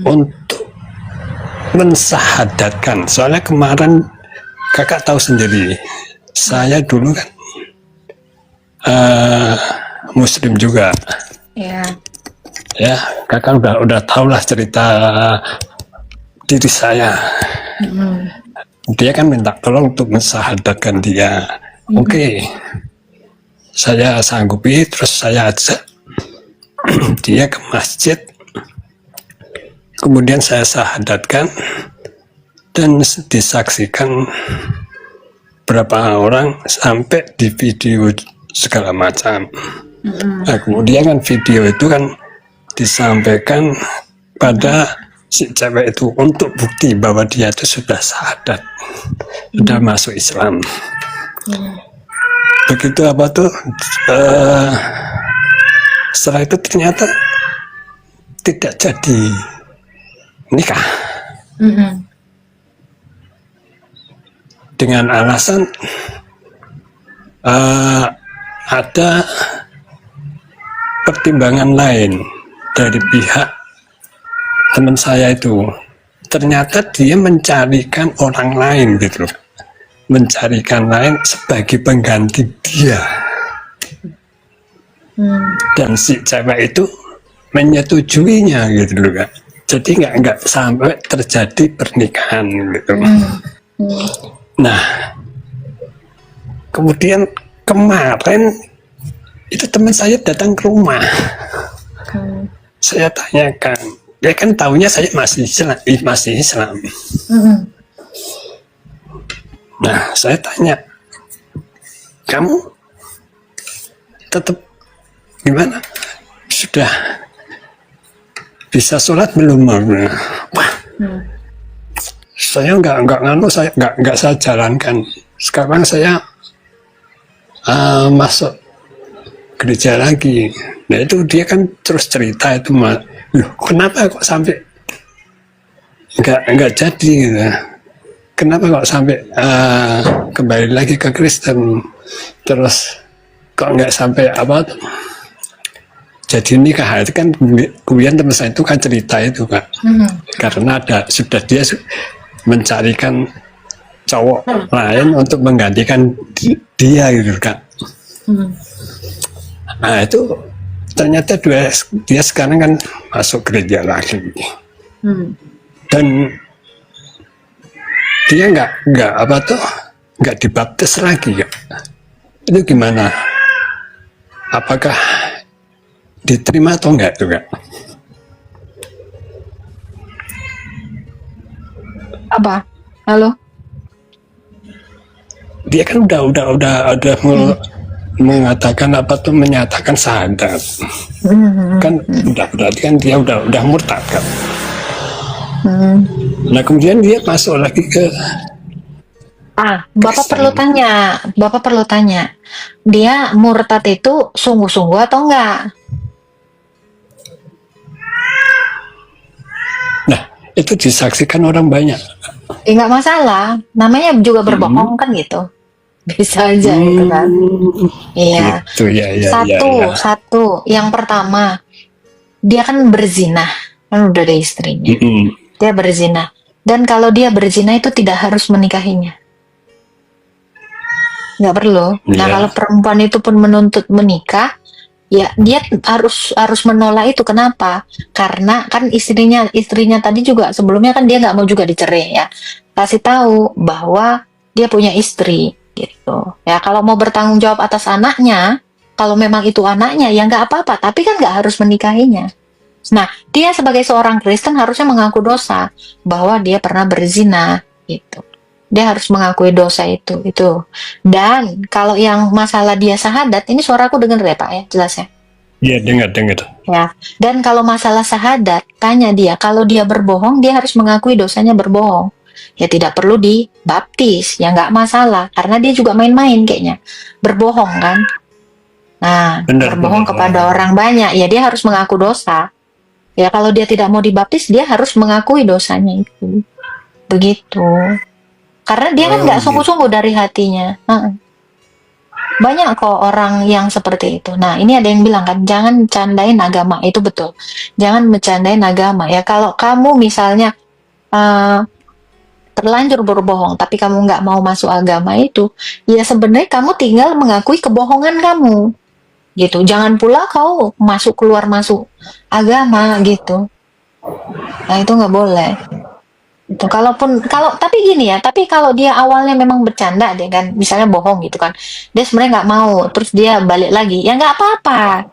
untuk mensahadatkan. Soalnya kemarin kakak tahu sendiri, saya dulu kan Muslim juga. Ya, kakak udah tahu lah cerita diri saya. Dia kan minta tolong untuk mensahadatkan dia. Oke. Saya sanggupi, terus saya ajak dia ke masjid. Kemudian saya sahadatkan dan disaksikan berapa orang sampai di video segala macam. Nah, kemudian kan video itu kan disampaikan pada si cewek itu untuk bukti bahwa dia itu sudah syahadat, sudah masuk Islam. Begitu setelah itu ternyata tidak jadi nikah. Dengan alasan ada pertimbangan lain dari pihak teman saya itu. Ternyata dia mencarikan orang lain gitu, mencarikan lain sebagai pengganti dia. Dan si cewek itu menyetujuinya gitu loh Kak. Jadi nggak sampai terjadi pernikahan gitu. Nah, kemudian kemarin itu teman saya datang ke rumah. Saya tanyakan, dia kan tahunya saya masih Islam. Nah, saya tanya, kamu tetap gimana? Sudah bisa sholat belum? Wah, saya nggak nganu, saya nggak saya jalankan. Sekarang saya masuk gereja lagi. Nah itu dia kan terus cerita itu, loh kenapa kok sampai nggak jadi gitu. Kenapa kok sampai kembali lagi ke Kristen, terus kok nggak sampai apa tuh jadi nikah. Itu kan kemudian teman saya itu kan cerita itu Kak, karena sudah dia mencarikan cowok lain untuk menggantikan dia gitu Kak. Nah itu ternyata dia sekarang kan masuk gereja lagi, dan dia nggak dibaptis lagi ya. Itu gimana? Apakah diterima atau enggak tuh Kak? Apa? Halo? Dia kan udah mengatakan apa tuh, menyatakan syahadat. Kan udah berarti kan dia udah murtad kan. Nah kemudian dia masuk lagi ke Bapak perlu tanya, dia murtad itu sungguh-sungguh atau enggak? Nah itu disaksikan orang banyak. Enggak masalah, namanya juga berbohong kan gitu. Bisa aja gitu kan. Iya. Gitu, ya. Satu. Yang pertama, dia kan berzina, kan udah ada istrinya. Dia berzina. Dan kalau dia berzina itu tidak harus menikahinya. Nggak perlu. Nah, kalau perempuan itu pun menuntut menikah, ya dia harus menolak itu. Kenapa? Karena kan istrinya tadi juga sebelumnya kan dia nggak mau juga dicerai ya. Kasih tahu bahwa dia punya istri gitu. Ya kalau mau bertanggung jawab atas anaknya, kalau memang itu anaknya ya nggak apa-apa. Tapi kan nggak harus menikahinya. Nah, dia sebagai seorang Kristen harusnya mengaku dosa bahwa dia pernah berzina gitu. Dia harus mengakui dosa itu. Dan kalau yang masalah dia syahadat, ini suaraku dengar ya Pak ya, jelas ya? Iya, dengar. Ya. Dan kalau masalah syahadat, tanya dia, kalau dia berbohong, dia harus mengakui dosanya berbohong. Ya tidak perlu dibaptis, ya nggak masalah, karena dia juga main-main kayaknya, berbohong kan? Nah, berbohong kepada orang banyak, ya dia harus mengaku dosa. Ya kalau dia tidak mau dibaptis, dia harus mengakui dosanya itu. Begitu. Karena dia kan nggak sungguh-sungguh dari hatinya. Banyak kok orang yang seperti itu. Nah, ini ada yang bilang kan, jangan bercandain agama. Itu betul. Jangan bercandain agama. Ya kalau kamu misalnya terlanjur berbohong, tapi kamu nggak mau masuk agama itu, ya sebenarnya kamu tinggal mengakui kebohongan kamu. Gitu. Jangan pula kau keluar masuk agama gitu. Nah, itu nggak boleh. Itu tapi gini ya, tapi kalau dia awalnya memang bercanda deh kan, misalnya bohong gitu kan, dia sebenarnya nggak mau, terus dia balik lagi, ya nggak apa-apa.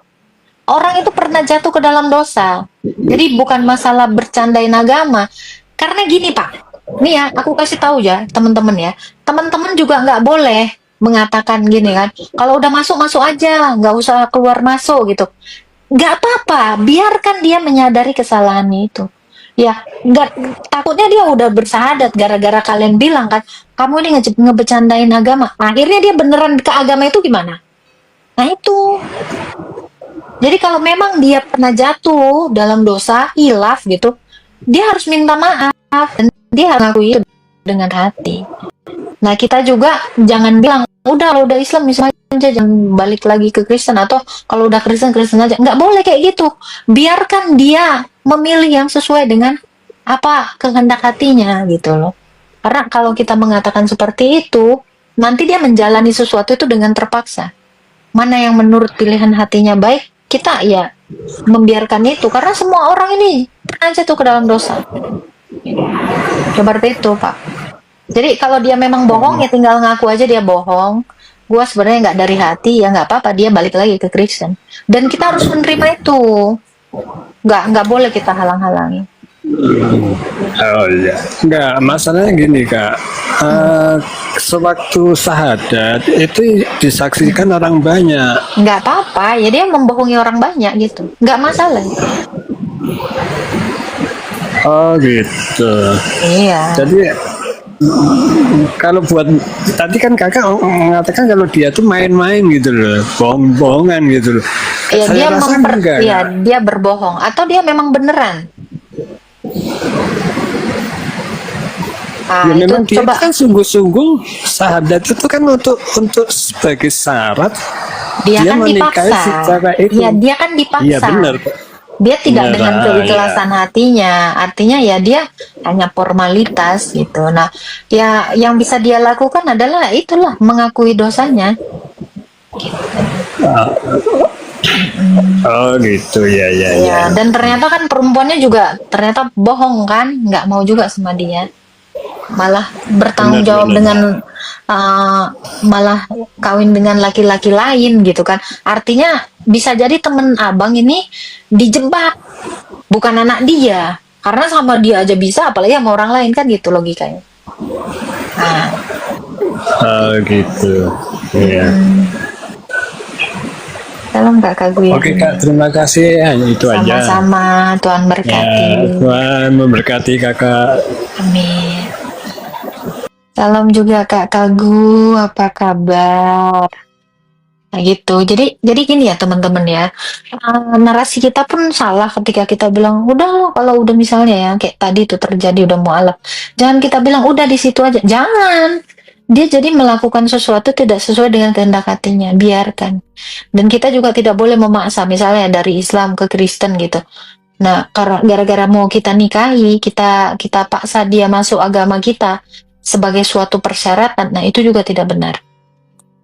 Orang itu pernah jatuh ke dalam dosa, jadi bukan masalah bercandain agama. Karena gini Pak, nih ya, aku kasih tahu ya teman-teman ya, teman-teman juga nggak boleh mengatakan gini kan, kalau udah masuk aja, nggak usah keluar masuk gitu. Nggak apa-apa, biarkan dia menyadari kesalahannya itu. Ya, takutnya dia udah bersyahadat gara-gara kalian bilang kan, kamu ini ngebecandain agama. Akhirnya dia beneran ke agama itu gimana? Nah itu. Jadi kalau memang dia pernah jatuh dalam dosa, hilaf gitu, dia harus minta maaf dan dia harus ngakui itu dengan hati. Nah kita juga jangan bilang, udah Islam aja, jangan balik lagi ke Kristen, atau kalau udah Kristen aja. Nggak boleh kayak gitu. Biarkan dia memilih yang sesuai dengan apa kehendak hatinya gitu loh. Karena kalau kita mengatakan seperti itu, nanti dia menjalani sesuatu itu dengan terpaksa. Mana yang menurut pilihan hatinya baik, kita ya membiarkan itu. Karena semua orang ini pernah jatuh ke dalam dosa. Seperti itu Pak. Jadi kalau dia memang bohong, ya tinggal ngaku aja dia bohong. Gua sebenarnya nggak dari hati, ya nggak apa-apa, dia balik lagi ke Kristen. Dan kita harus menerima itu. Nggak boleh kita halang-halangi. Oh iya, nggak, masalahnya gini Kak, sewaktu syahadat itu disaksikan orang banyak. Nggak apa-apa, ya dia membohongi orang banyak gitu, nggak masalah. Oh gitu. Iya. Jadi kalau buat tadi kan kakak mengatakan kalau dia tuh main-main gitu loh, bohong-bohongan gitu loh. Ya Saya dia rasa enggak. ya dia berbohong atau dia memang beneran. Ya Itu memang dia coba kan sungguh-sungguh syahadat itu kan untuk sebagai syarat dia dia kan menikahi dipaksa. secara itu. Ya dia kan Iya dipaksa. benar. Dia tidak Benar, dengan ya. keikhlasan hatinya. Artinya ya dia hanya formalitas gitu. Nah, ya yang bisa dia lakukan adalah itulah mengakui dosanya. Oh gitu ya ya ya. Ya, dan ternyata kan perempuannya juga ternyata bohong kan, nggak mau juga sama dia. Malah bertanggung Benar, jawab benar. dengan malah kawin dengan laki-laki lain gitu kan. Artinya bisa jadi temen abang ini dijebak, bukan anak dia. Karena sama dia aja bisa, apalagi sama orang lain kan gitu logikanya. Nah, Oh gitu. Iya. salam Kak Gwi. Oke kak, terima kasih. Hanya itu aja. Sama-sama, Tuhan berkati. Ya, Tuhan memberkati kakak. Amin. Salam juga Kak Kagu, apa kabar? Nah gitu, jadi gini ya teman-teman ya, narasi kita pun salah ketika kita bilang, udah loh kalau udah misalnya ya, kayak tadi itu terjadi udah mualaf, jangan kita bilang udah di situ aja, jangan. Dia jadi melakukan sesuatu tidak sesuai dengan kehendak hatinya, biarkan. Dan kita juga tidak boleh memaksa, misalnya dari Islam ke Kristen gitu. Nah, karena gara-gara mau kita nikahi, kita paksa dia masuk agama kita sebagai suatu persyaratan, nah itu juga tidak benar.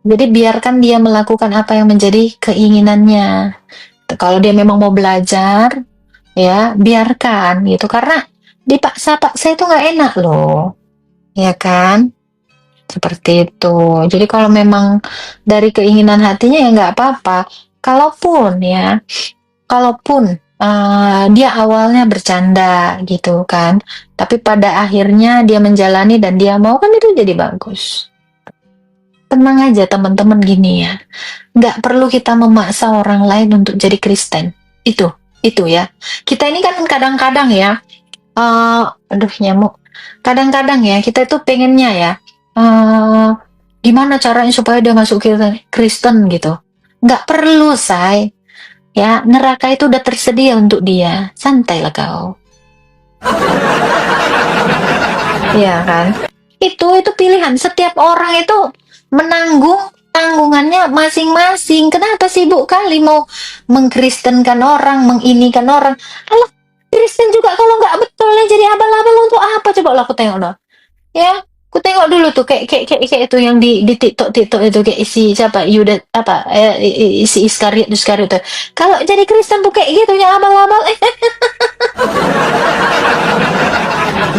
Jadi biarkan dia melakukan apa yang menjadi keinginannya. Kalau dia memang mau belajar, ya biarkan gitu. Karena dipaksa-paksa itu nggak enak loh, ya kan? Seperti itu. Jadi kalau memang dari keinginan hatinya ya nggak apa-apa. Kalaupun dia awalnya bercanda gitu kan, tapi pada akhirnya dia menjalani dan dia mau kan itu jadi bagus. Tenang aja teman-teman gini ya, nggak perlu kita memaksa orang lain untuk jadi Kristen. Itu ya. Kita ini kan kadang-kadang ya, aduh nyamuk. Kadang-kadang ya kita itu pengennya ya, gimana caranya supaya dia masuk Kristen gitu. Nggak perlu, say. Ya, neraka itu udah tersedia untuk dia. Santailah kau. Iya kan? Itu pilihan. Setiap orang itu menanggung tanggungannya masing-masing. Kenapa sibuk kali mau mengkristenkan orang, menginikan orang? Alah, Kristen juga kalau nggak betul jadi abal-abal untuk apa? Coba lah aku tengok loh. Ya, aku tengok dulu tuh kayak itu yang di TikTok itu kayak isi siapa Yuda apa isi Iskariot tuh. Kalau jadi Kristen tuh kayak gitu ya abal-abal.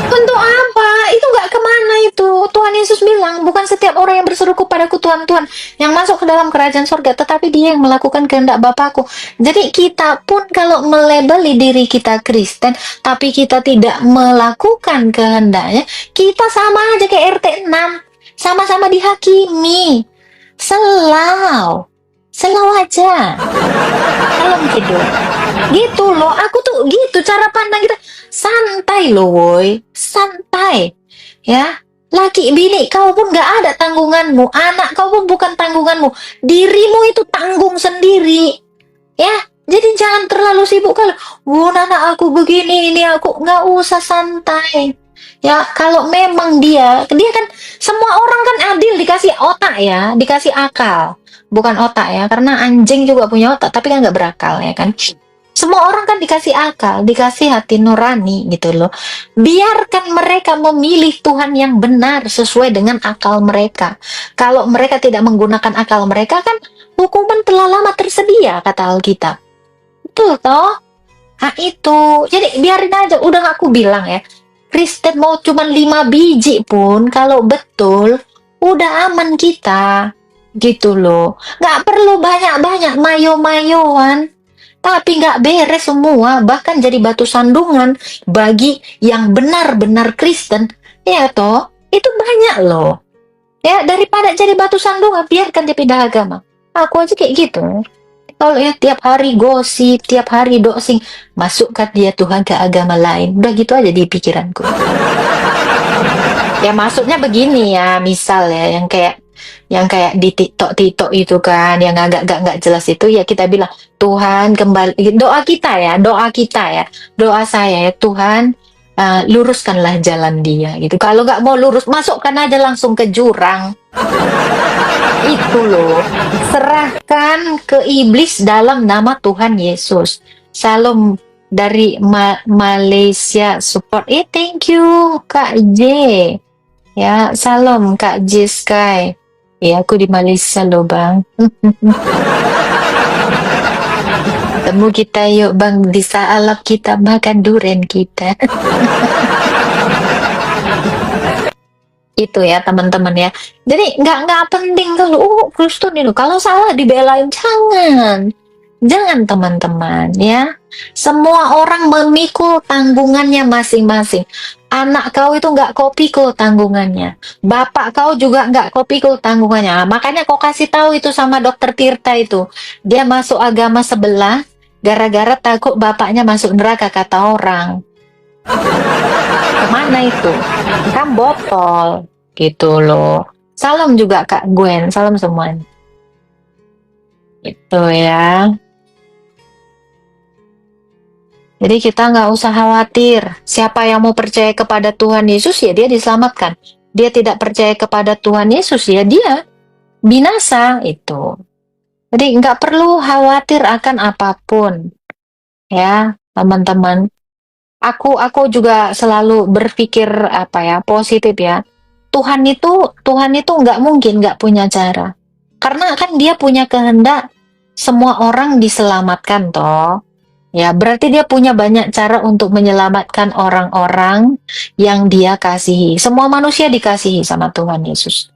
Untuk apa? Itu nggak kemana itu. Tuhan Yesus bilang, bukan setiap orang yang berseru kepadaku Tuhan, Tuhan, yang masuk ke dalam kerajaan surga, tetapi dia yang melakukan kehendak Bapakku. Jadi kita pun kalau melabeli diri kita Kristen, tapi kita tidak melakukan kehendaknya, kita sama aja kayak RT 6. Sama-sama dihakimi. Selau aja. Salam hidup. Gitu loh, aku tuh gitu cara pandang kita. Santai loh woi, santai. Ya, laki bini kau pun gak ada tanggunganmu, anak kau pun bukan tanggunganmu, dirimu itu tanggung sendiri. Ya, jadi jangan terlalu sibuk kalau, anak aku begini, ini aku nggak usah santai. Ya, kalau memang dia kan semua orang kan adil dikasih otak ya, dikasih akal, bukan otak ya, karena anjing juga punya otak tapi kan nggak berakal ya kan. Semua orang kan dikasih akal, dikasih hati nurani gitu loh. Biarkan mereka memilih Tuhan yang benar sesuai dengan akal mereka. Kalau mereka tidak menggunakan akal mereka kan hukuman telah lama tersedia kata Alkitab. Betul toh? Nah itu, jadi biarin aja. Udah aku bilang ya, Kristen mau cuma 5 biji pun kalau betul udah aman kita. Gitu loh. Gak perlu banyak-banyak mayo-mayoan. Tapi nggak beres semua, bahkan jadi batu sandungan bagi yang benar-benar Kristen. Ya toh, itu banyak loh. Ya, daripada jadi batu sandungan, biarkan dia pindah agama. Aku aja kayak gitu. Kalau ya tiap hari gosip, tiap hari doxing, masukkan dia Tuhan ke agama lain. Udah gitu aja di pikiranku. Ya maksudnya begini ya, misal ya yang kayak di TikTok itu kan, yang agak nggak jelas itu ya kita bilang Tuhan kembali, doa kita ya, doa saya ya Tuhan, luruskanlah jalan dia gitu. Kalau nggak mau lurus, masukkan aja langsung ke jurang. Itu loh, serahkan ke iblis dalam nama Tuhan Yesus. Salam dari Malaysia support. Thank you Kak J. Ya, salam Kak J Sky. Ya, aku di Malaysia loh Bang. Temu kita yuk Bang, di Saalap kita makan durian kita. Itu ya teman-teman ya. Jadi nggak penting kalau Kristen itu kalau salah dibelain, jangan teman-teman ya. Semua orang memikul tanggungannya masing-masing. Anak kau itu nggak kau pikul tanggungannya, bapak kau juga nggak kau pikul tanggungannya. Makanya kau kasih tahu itu sama dokter Tirta itu, dia masuk agama sebelah gara-gara takut bapaknya masuk neraka kata orang. Kemana itu? Kan botol gitu loh. Salam juga Kak Gwen, salam semuanya. Itu ya. Jadi kita nggak usah khawatir. Siapa yang mau percaya kepada Tuhan Yesus ya dia diselamatkan. Dia tidak percaya kepada Tuhan Yesus ya dia binasa itu. Jadi nggak perlu khawatir akan apapun. Ya teman-teman. Aku juga selalu berpikir positif ya. Tuhan itu nggak mungkin nggak punya cara. Karena kan dia punya kehendak semua orang diselamatkan toh. Ya, berarti dia punya banyak cara untuk menyelamatkan orang-orang yang dia kasihi. Semua manusia dikasihi sama Tuhan Yesus.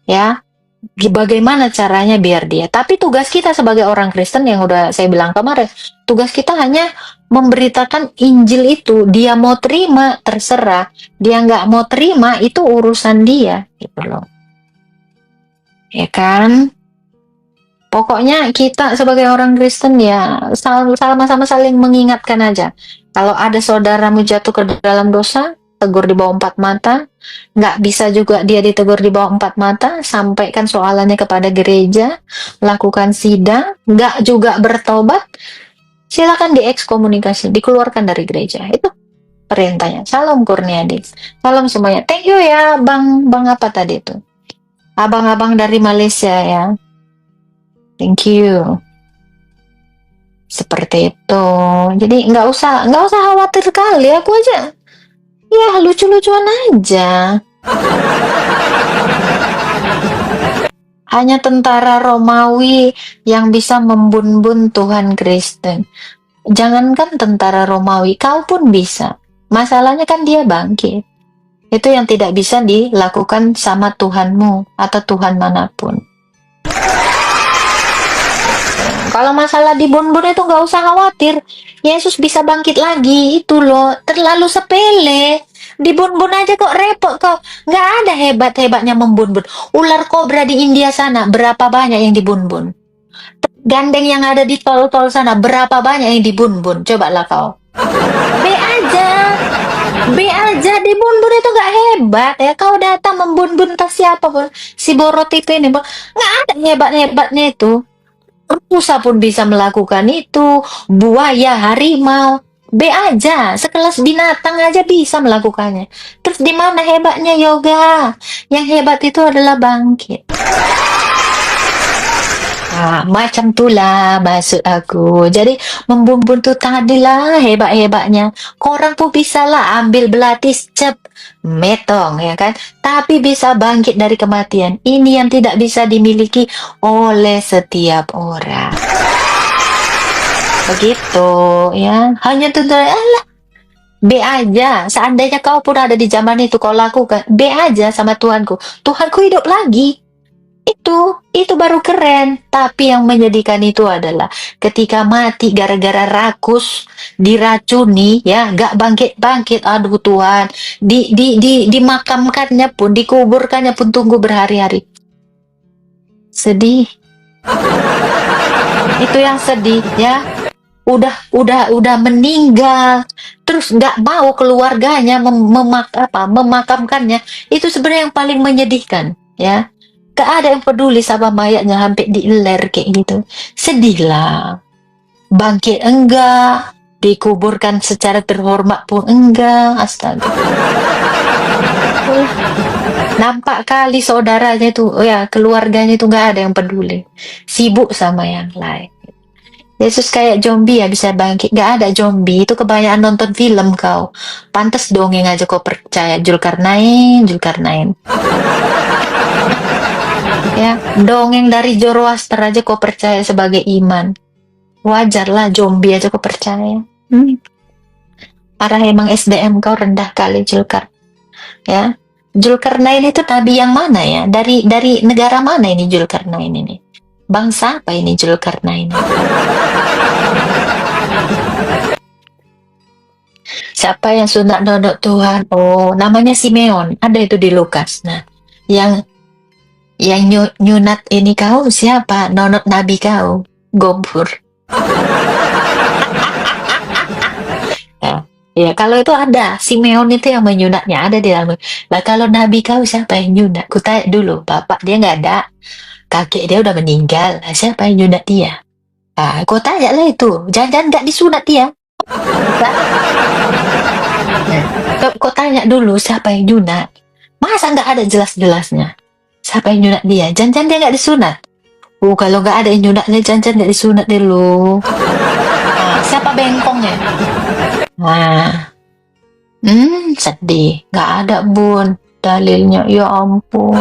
Ya, bagaimana caranya biar dia. Tapi tugas kita sebagai orang Kristen yang udah saya bilang kemarin, tugas kita hanya memberitakan Injil itu. Dia mau terima, terserah. Dia nggak mau terima, itu urusan dia. Gitu loh. Ya kan? Pokoknya kita sebagai orang Kristen ya sama-sama saling mengingatkan aja. Kalau ada saudaramu jatuh ke dalam dosa, tegur di bawah 4 mata. Nggak bisa juga dia ditegur di bawah 4 mata, sampaikan soalannya kepada gereja, lakukan sidang, nggak juga bertobat, silakan diekskomunikasi, dikeluarkan dari gereja. Itu perintahnya. Salam Kurniadis. Salam semuanya. Thank you ya Bang apa tadi itu? Abang-abang dari Malaysia ya. Thank you. Seperti itu. Jadi nggak usah khawatir kali. Aku aja ya lucu-lucuan aja. Hanya tentara Romawi yang bisa membun-bun Tuhan Kristen. Jangankan tentara Romawi, kau pun bisa. Masalahnya kan dia bangkit. Itu yang tidak bisa dilakukan sama Tuhanmu atau Tuhan manapun. Kalau masalah dibun-bun itu nggak usah khawatir. Yesus bisa bangkit lagi. Itu loh, terlalu sepele. Dibun-bun aja kok repot kok. Nggak ada hebat-hebatnya membun-bun. Ular kobra di India sana, berapa banyak yang dibun-bun? Gandeng yang ada di tol-tol sana, berapa banyak yang dibun-bun? Cobalah kau. B aja, dibun-bun itu nggak hebat ya. Kau datang membun-bun tas siapa pun. Si Borot itu ini, nggak ada hebat-hebatnya itu. Rusa pun bisa melakukan itu, buaya, harimau, B aja, sekelas binatang aja bisa melakukannya. Terus di mana hebatnya yoga? Yang hebat itu adalah bangkit. Macam itulah maksud aku. Jadi membumbun tuh tadilah hebat-hebatnya. Korang pun bisa lah ambil belatis cep metong ya kan. Tapi bisa bangkit dari kematian. Ini yang tidak bisa dimiliki oleh setiap orang. Begitu ya. Hanya tentang B aja. Seandainya kau pun ada di zaman itu kau lakukan B aja sama Tuhanku. Tuhanku hidup lagi. Itu baru keren. Tapi yang menyedihkan itu adalah ketika mati gara-gara rakus, diracuni, ya, gak bangkit-bangkit. Aduh Tuhan, dimakamkannya pun, dikuburkannya pun tunggu berhari-hari. Sedih. Itu yang sedih ya. Udah meninggal, terus nggak mau keluarganya memakamkannya. Itu sebenarnya yang paling menyedihkan ya. Gak ada yang peduli sama mayatnya sampai diiler kayak gitu. Sedihlah. Bangkit enggak, dikuburkan secara terhormat pun enggak. Astaga. Nampak kali saudaranya itu, keluarganya itu nggak ada yang peduli, sibuk sama yang lain. Yesus kayak zombie ya bisa bangkit. Gak ada zombie, itu kebanyakan nonton film kau. Pantes dongeng aja kau percaya Zulkarnain. Ya, dongeng dari Zoroaster aja kau percaya sebagai iman. Wajarlah zombie aja kau percaya. Parah emang SDM kau rendah kali ya. Zulkarnain itu nabi yang mana ya? Dari negara mana ini Zulkarnain ini? Bangsa apa ini Zulkarnain? Siapa yang sunat nodok Tuhan? Oh, namanya Simeon. Ada itu di Lukas. Nah, yang nyunat ini kau siapa? Nonot nabi kau? Gobur. Ya, kalau itu ada Simeon itu yang menyunatnya ada di dalam. Lah kalau nabi kau siapa yang nyunat? Kutanya dulu, bapak dia nggak ada, kakek dia udah meninggal. Lah, siapa yang nyunat dia? Kau tanya lah itu. Jangan nggak disunat dia. Kau tanya dulu siapa yang nyunat. Masa nggak ada jelas-jelasnya? Siapa yang nyunat dia? Jangan dia nggak disunat. Kalau nggak ada yang nyunatnya, jangan nggak disunat dulu. Siapa bengkongnya? Sedih. Nggak ada bun dalilnya. Ya ampun.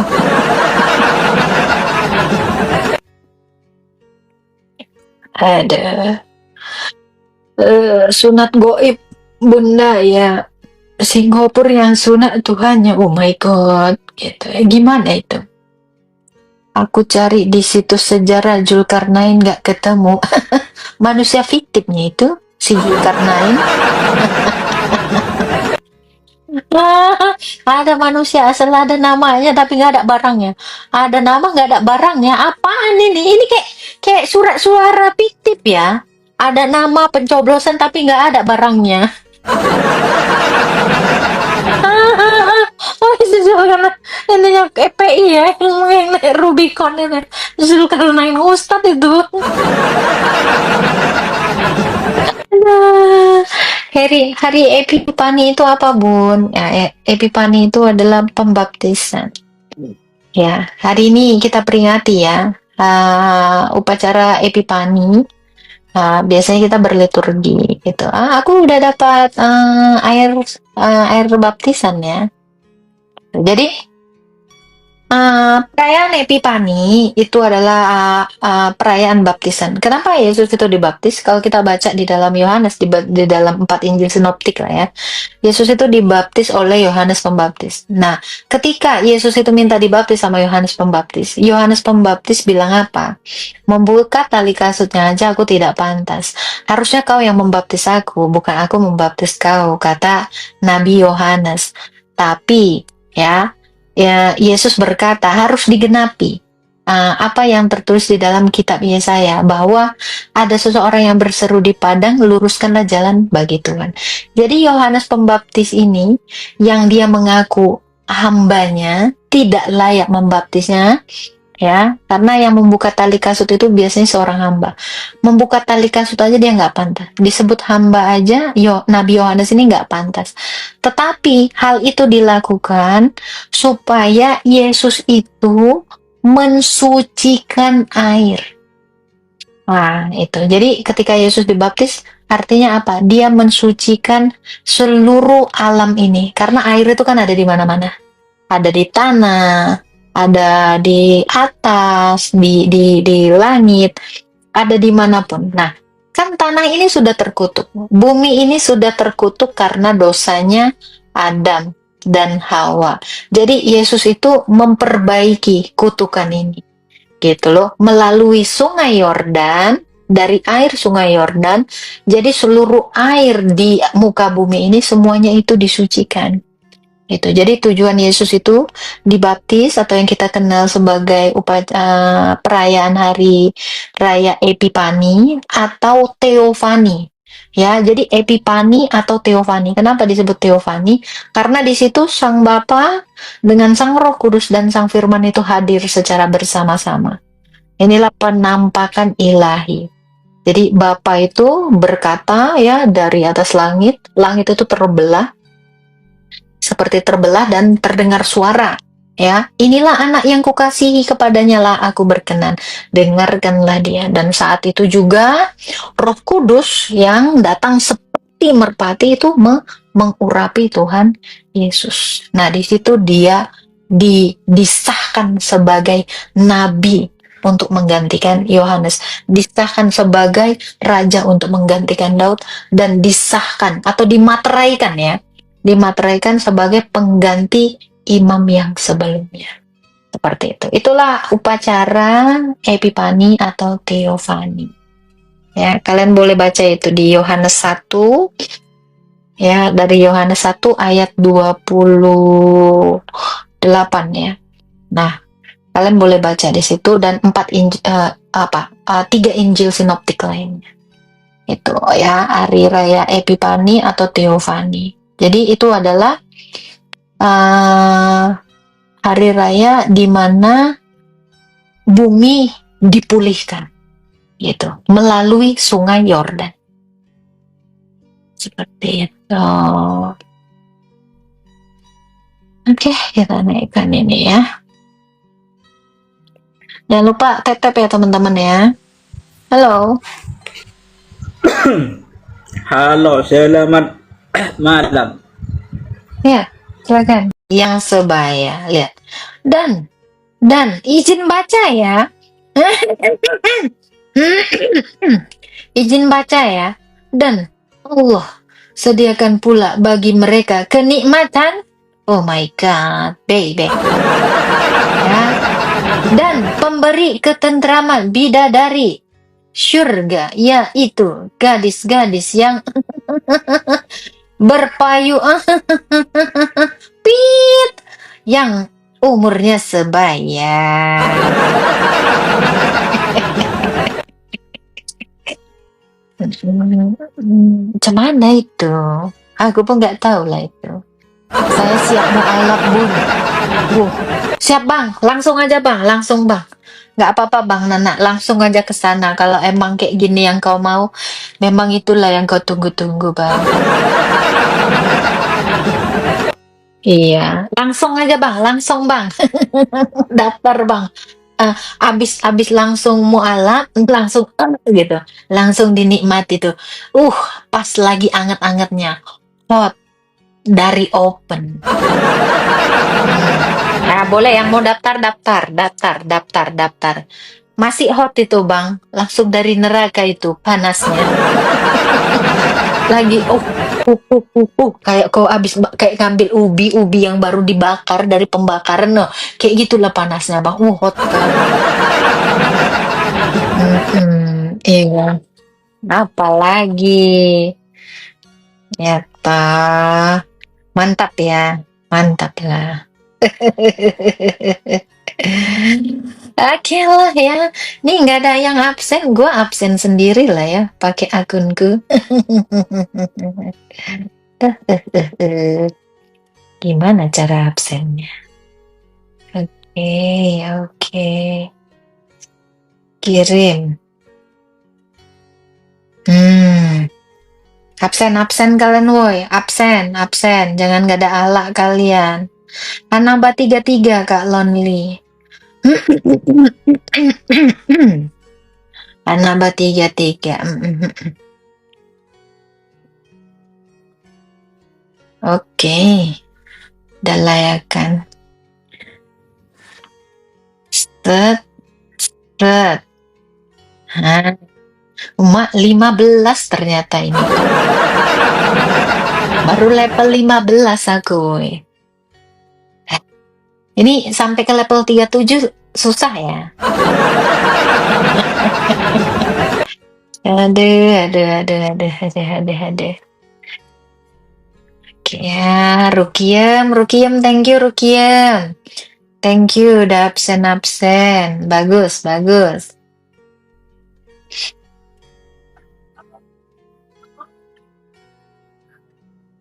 Ada sunat goib bunda ya. Singapura yang sunat Tuhannya. Oh my god, gitu. Gimana itu? Aku cari di situs sejarah Zulkarnain nggak ketemu. Manusia fiktifnya itu si Zulkarnain. Ada manusia asal ada namanya tapi nggak ada barangnya. Ada nama nggak ada barangnya. Apaan ini? Ini kayak surat suara fiktif ya. Ada nama pencoblosan tapi nggak ada barangnya. Oh, itu Zulkarnain ini yang EPI ya, yang naik Rubicon ini. Zulkarnain Ustadz itu. Hari Epifani itu apa bun? Ya, Epifani itu adalah pembaptisan. Ya, hari ini kita peringati ya upacara Epifani. Biasanya kita berliturgi gitu. Aku udah dapat air baptisan ya. Jadi perayaan Epifani itu adalah perayaan baptisan. Kenapa Yesus itu dibaptis? Kalau kita baca di dalam Yohanes, di dalam 4 Injil Sinoptik lah ya, Yesus itu dibaptis oleh Yohanes Pembaptis. Nah, ketika Yesus itu minta dibaptis sama Yohanes Pembaptis bilang apa? Membuka tali kasutnya aja aku tidak pantas. Harusnya kau yang membaptis aku, bukan aku membaptis kau, kata Nabi Yohanes. Tapi ya Yesus berkata harus digenapi apa yang tertulis di dalam kitab Yesaya, bahwa ada seseorang yang berseru di padang, luruskanlah jalan bagi Tuhan. Jadi Yohanes Pembaptis ini yang dia mengaku hambanya tidak layak membaptisnya ya, karena yang membuka tali kasut itu biasanya seorang hamba. Membuka tali kasut aja dia nggak pantas, disebut hamba aja Nabi Yohanes ini nggak pantas. Tetapi hal itu dilakukan supaya Yesus itu mensucikan air. Nah itu, jadi ketika Yesus dibaptis artinya apa? Dia mensucikan seluruh alam ini, karena air itu kan ada di mana-mana, ada di tanah, ada di atas, di langit, ada dimanapun. Nah, kan tanah ini sudah terkutuk, bumi ini sudah terkutuk karena dosanya Adam dan Hawa. Jadi Yesus itu memperbaiki kutukan ini, gitu loh, melalui sungai Yordan. Dari air sungai Yordan, jadi seluruh air di muka bumi ini semuanya itu disucikan. Gitu. Jadi tujuan Yesus itu dibaptis atau yang kita kenal sebagai perayaan hari raya Epipani atau Teofani. Ya, jadi Epipani atau Teofani. Kenapa disebut Teofani? Karena di situ Sang Bapa dengan Sang Roh Kudus dan Sang Firman itu hadir secara bersama-sama. Inilah penampakan ilahi. Jadi Bapa itu berkata ya dari atas langit, langit itu terbelah seperti terbelah dan terdengar suara. Ya, inilah anak yang kukasihi, kepadanya lah aku berkenan. Dengarkanlah dia. Dan saat itu juga Roh Kudus yang datang seperti merpati itu mengurapi Tuhan Yesus. Nah, di situ dia disahkan sebagai nabi untuk menggantikan Yohanes, disahkan sebagai raja untuk menggantikan Daud, dan disahkan atau dimateraikan ya, dimateraikan sebagai pengganti imam yang sebelumnya. Seperti itu. Itulah upacara Epipani atau Teofani. Ya, kalian boleh baca itu di Yohanes 1. Ya, dari Yohanes 1 ayat 28 ya. Nah, kalian boleh baca di situ dan 3 Injil sinoptik lainnya. Itu ya, hari raya Epipani atau Teofani. Jadi itu adalah hari raya di mana bumi dipulihkan, gitu, melalui Sungai Yordan. Seperti itu. Oke, kita naikkan ini ya. Jangan lupa tap-tap ya teman-teman ya. Halo. Halo, selamat malam. Ya, silakan. Yang sebaya, lihat. Dan izin baca ya. Izin baca ya. Dan Allah sediakan pula bagi mereka kenikmatan. Oh my God, baby. Ya. Dan pemberi ketentraman bidadari surga, yaitu gadis-gadis yang berpayu pit yang umurnya sebaya. Macam mana itu? Aku pun nggak tahu lah itu. Saya siap mu'alaf bun. Siap bang, langsung aja bang, langsung bang. Nggak apa-apa bang Nana, langsung aja ke sana. Kalau emang kayak gini yang kau mau, memang itulah yang kau tunggu-tunggu bang. Iya, langsung aja bang, langsung bang. Daftar bang. Abis langsung mu'alaf, langsung gitu, langsung dinikmati tuh. Pas lagi anget-angetnya, hot dari open. Nah, boleh yang mau daftar. Masih hot itu bang, langsung dari neraka itu panasnya. Lagi kayak kau abis kayak ngambil ubi yang baru dibakar dari pembakaran, no, kayak gitulah panasnya bang. Hot kan. Iya. Apalagi nyata mantap lah. Oke lah ya, nih nggak ada yang absen, gue absen sendiri lah ya pakai akunku. Gimana cara absennya? Oke. Kirim. Absen kalian woi, absen. Jangan gak ada ala kalian. Anaba 33 Kak Lonely. Anaba 33. Oke. Udah layakan. Set. Emak 15 ternyata ini. Baru level 15 aku. Ini sampai ke level 37 susah ya. Aduh. Ya, Rukiem, thank you Rukiem. Thank you udah absen. Bagus.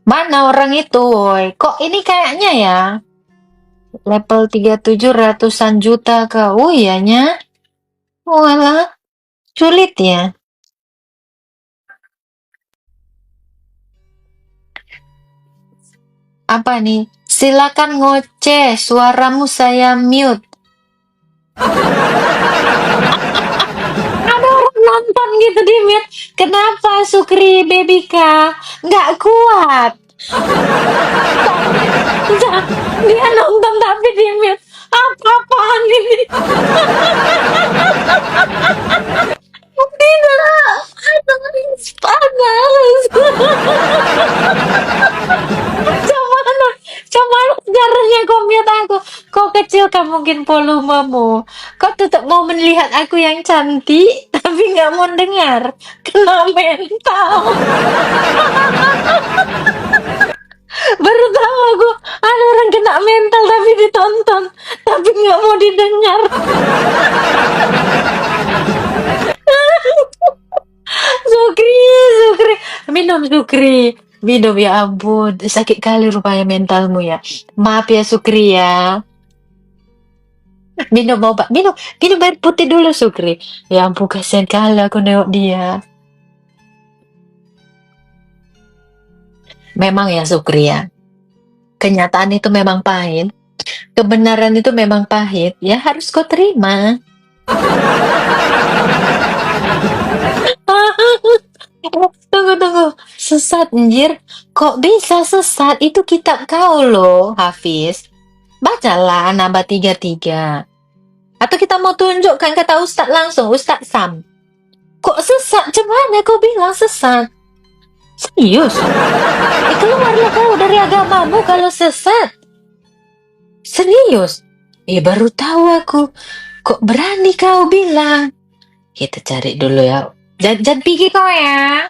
Mana orang itu, woi? Kok ini kayaknya ya? Level 37 ratusan juta ke. Oh iyanya. Walah, sulit ya. Apa nih? Silakan ngoceh, suaramu saya mute. Ada orang nonton gitu di mute. Kenapa Sukri Bebika? Nggak kuat. Dia nonton tapi di mute. Apa-apaan ini? Tidak, panas. Coba caranya kau mute aku. Kau kecilkan mungkin volumemu. Kau tetap mau melihat aku yang cantik, tapi nggak mau dengar. Kena mental. Baru tahu aku ada orang kena mental tapi ditonton, tapi nggak mau didengar. Sukri. Minum ya ampun, sakit kali rupanya mentalmu ya. Maaf ya Sukri ya. Minum obat, minum air putih dulu Sukri. Ya ampun kasihan kali aku nengok dia. Memang ya Sukri ya, kenyataan itu memang pahit. Kebenaran itu memang pahit, ya harus kau terima. Tunggu. Sesat anjir. Kok bisa sesat? Itu kitab kau loh, Hafiz. Bacalah Naba 33. Atau kita mau tunjukkan kata Ustadz langsung, Ustadz Sam. Kok sesat? Gimana kau bilang sesat? Serius? Keluarlah kau dari agamamu kalau sesat. Serius? Baru tahu aku. Kok berani kau bilang? Kita cari dulu ya. Jangan pikir kau ya.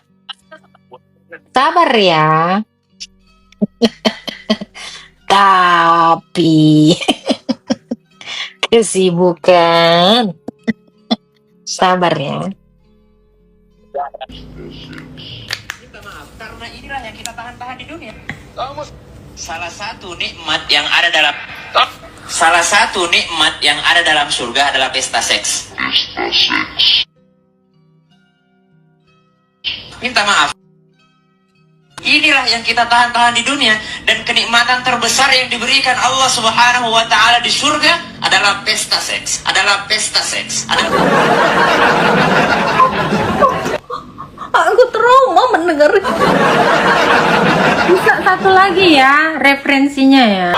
Sabar ya. Tapi kesibukan. Sabar ya. Minta maaf karena inilah yang kita tahan-tahan di dunia. Salah satu nikmat yang ada dalam surga adalah pesta seks. Minta maaf. Inilah yang kita tahan-tahan di dunia, dan kenikmatan terbesar yang diberikan Allah Subhanahu wa taala di surga adalah pesta seks. Aku trauma mendengar. Bisa satu lagi ya referensinya ya.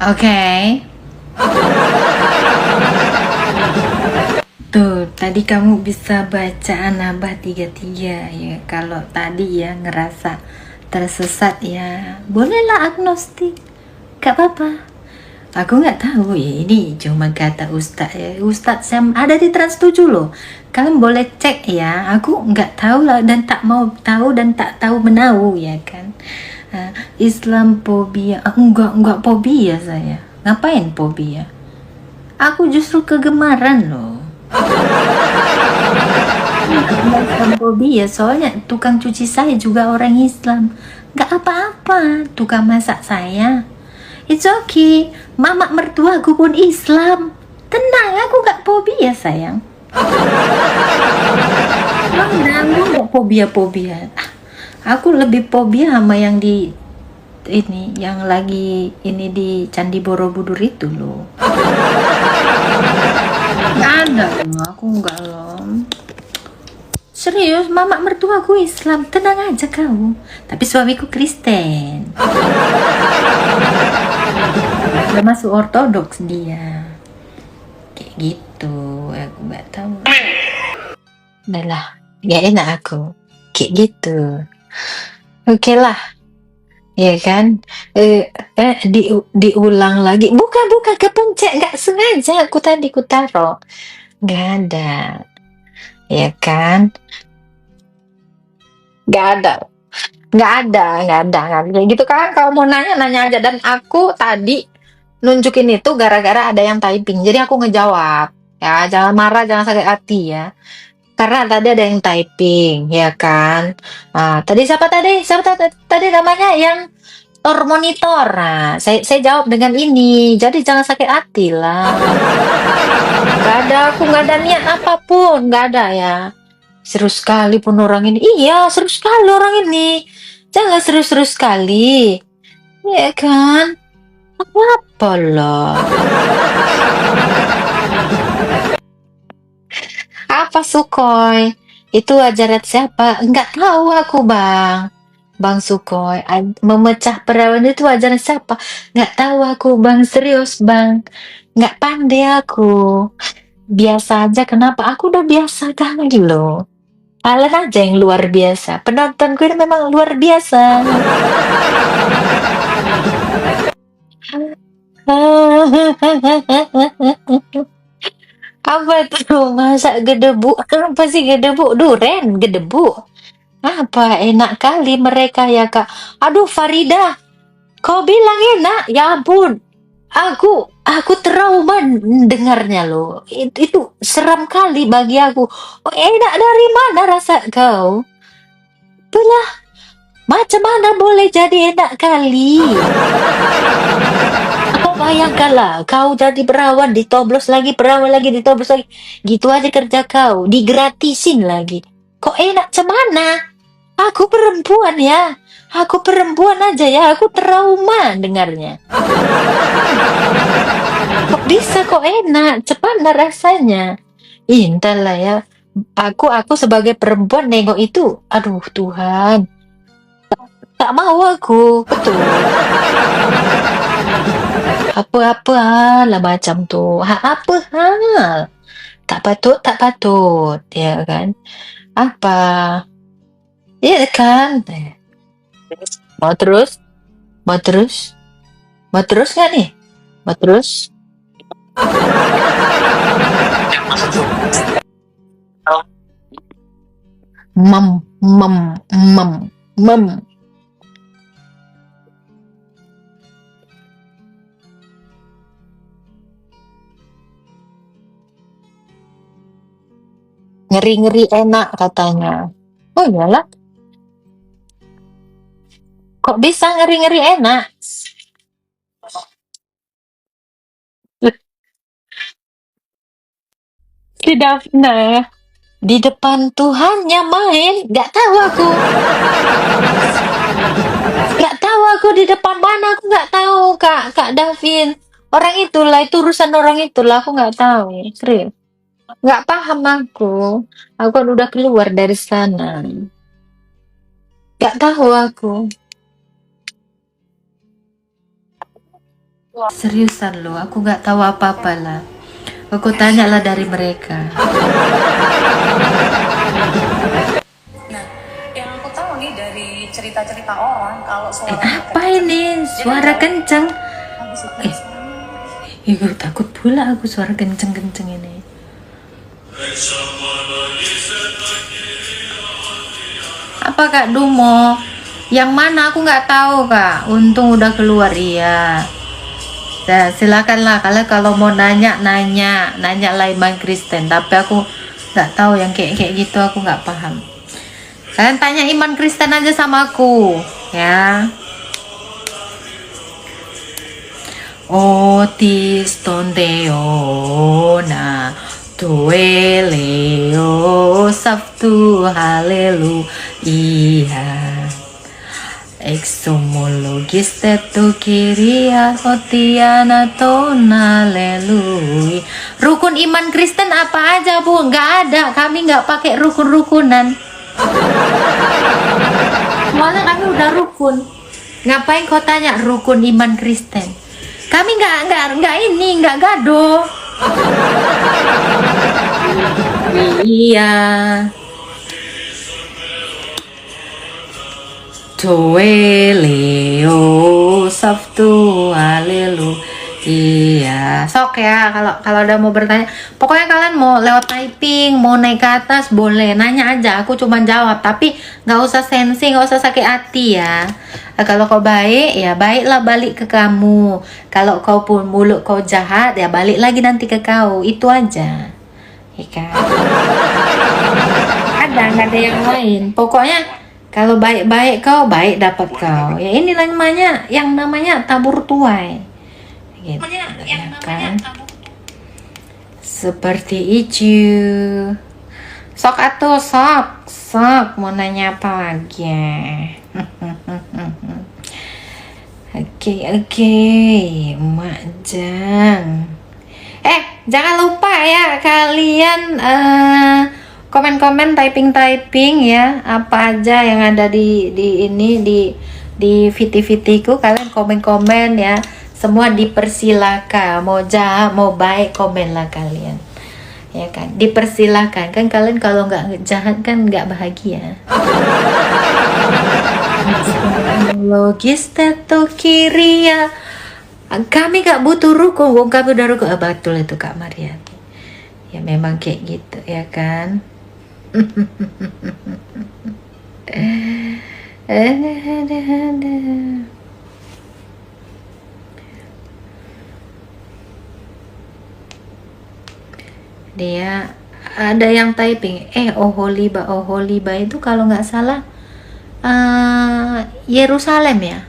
Oke. Tuh, tadi kamu bisa baca An-Naba 33 ya. Kalau tadi ya ngerasa tersesat ya, bolehlah agnostik. Gak apa-apa. Aku nggak tahu ya, ini cuma kata Ustadz ya. Ustadz Sam ada di Trans 7 loh. Kalian boleh cek ya. Aku nggak tahu lah dan tak mau tahu dan tak tahu menahu ya kan. Islam fobia. Enggak fobia saya. Ngapain fobia? Aku justru kegemaran loh. Islam fobia soalnya tukang cuci saya juga orang Islam. Nggak apa-apa. Tukang masak saya. It's okay, mama mertua aku pun Islam. Tenang, aku gak fobia sayang. Aku gak fobia. Aku lebih fobia sama yang di ini, yang lagi ini di Candi Borobudur itu loh. Gak ada loh, aku enggak loh. Serius, mama mertua aku Islam, tenang aja kau. Tapi suamiku Kristen. Udah masuk ortodoks dia. Kayak gitu, aku nggak tahu. Udah lah, gak enak aku. Kayak gitu. Oke lah. Ya kan? Diulang lagi. Buka, kepencet. Gak sengaja aku tadi kutaro. Gak ada. Ya kan? Gak ada. Nggak ada, kayak gitu kan. Kalau mau nanya nanya aja. Dan aku tadi nunjukin itu gara-gara ada yang typing, jadi aku ngejawab. Ya, jangan marah, jangan sakit hati ya. Karena tadi ada yang typing, ya kan. Tadi siapa tadi? Tadi namanya yang monitor. Nah, saya jawab dengan ini. Jadi jangan sakit hati lah. Aku nggak ada niat apapun, nggak ada ya. Serius sekali pun orang ini. Iya, serius sekali orang ini. Jangan serius-serius sekali. Iya kan? Apa lah? Apa Sukoy? Itu ajaran siapa? Enggak tahu aku, Bang. Bang Sukoy, memecah perawan itu ajaran siapa? Enggak tahu aku, Bang. Serius, Bang. Enggak pandai aku. Biasa aja, kenapa? Aku udah biasa kali loh. Kalian aja yang luar biasa. Penontonku ini memang luar biasa. Apa tuh? Masak gedebu? Apa sih gedebu? Duren, gedebu. Apa enak kali mereka ya, Kak. Aduh, Farida, kau bilang enak? Ya ampun. Aku trauma dengarnya loh. Itu seram kali bagi aku. Oh, enak dari mana rasa kau? Belah, macam mana boleh jadi enak kali? Kau bayangkanlah, kau jadi perawan, ditoblos lagi, perawan lagi, ditoblos lagi. Gitu aja kerja kau, digratisin lagi. Kok enak cemana? Aku perempuan ya. Aku perempuan aja ya, aku trauma dengarnya. Kok bisa kok enak? Cemana rasanya? Entahlah ya. Aku sebagai perempuan nengok itu, aduh Tuhan. Tak mau aku, betul. Apa-apa lah macam tuh. Apa hal? Tak patut, ya kan? Apa? Iya kan? Mau terus? Mau terus? Mau terus nggak nih? Mau terus? Mem, mem, mem, mem. Ngeri-ngeri enak katanya. Oh iyalah. Kok bisa ngeri-ngeri enak? Si Daphne di depan Tuhannya main, nggak tahu aku. Nggak tahu aku di depan mana, aku nggak tahu Kak Davin. Orang itulah, itu urusan orang itulah, aku nggak tahu. Serius. Nggak paham aku. Aku kan udah keluar dari sana. Nggak tahu aku. Seriusan loh, aku nggak tahu apa-apa lah. Aku tanyalah dari mereka. Nah, yang aku tahu nih dari cerita-cerita orang kalau suara Apa ini? Suara kenceng. habis itu Ibu takut pula aku suara kenceng-kenceng ini. Apa Kak Dumo? Yang mana aku nggak tahu Kak. Untung udah keluar iya. Nah, silakanlah kalau mau nanya lah iman Kristen. Tapi aku nggak tahu yang kayak gitu, aku nggak paham. Kalian tanya iman Kristen aja sama aku, ya. Otis tondeona tueleo sabtu haleluya. Exomologis tetu kiria otiana tona lelui. Rukun iman Kristen apa aja Bu? Nggak ada, kami nggak pakai rukun-rukunan. Soalnya kami udah rukun. Ngapain kau tanya rukun iman Kristen? Kami nggak gaduh. Iya. Doe Leo Sabtu Haleluya. ya. Sok ya, kalau ada mau bertanya, pokoknya kalian mau lewat typing, mau naik ke atas boleh, nanya aja, aku cuma jawab, tapi nggak usah sensi, nggak usah sakit hati ya. Kalau kau baik ya baiklah balik ke kamu, kalau kau pun mulut kau jahat ya balik lagi nanti ke kau, itu aja ya kan. Nggak ada yang lain, pokoknya kalau baik-baik kau, baik dapat kau. Ya ini yang namanya tabur tuai. Gitu, ya kan? Seperti itu. Sok atuh, sok mau nanya apa lagi? Oke, Majang. Jangan lupa ya kalian komen-komen, typing ya, apa aja yang ada di VT ku, kalian komen-komen ya, semua dipersilakan, mau jahat mau baik komen lah kalian ya kan, dipersilakan kan. Kalian kalau nggak jahat kan nggak bahagia. Logis teto kiri ya, kami gak butuh rukun, wong kami udah rukun. Betul itu Kak Mariati ya, memang kayak gitu ya kan. Dia ada yang typing Oholiba itu kalau nggak salah Yerusalem ya,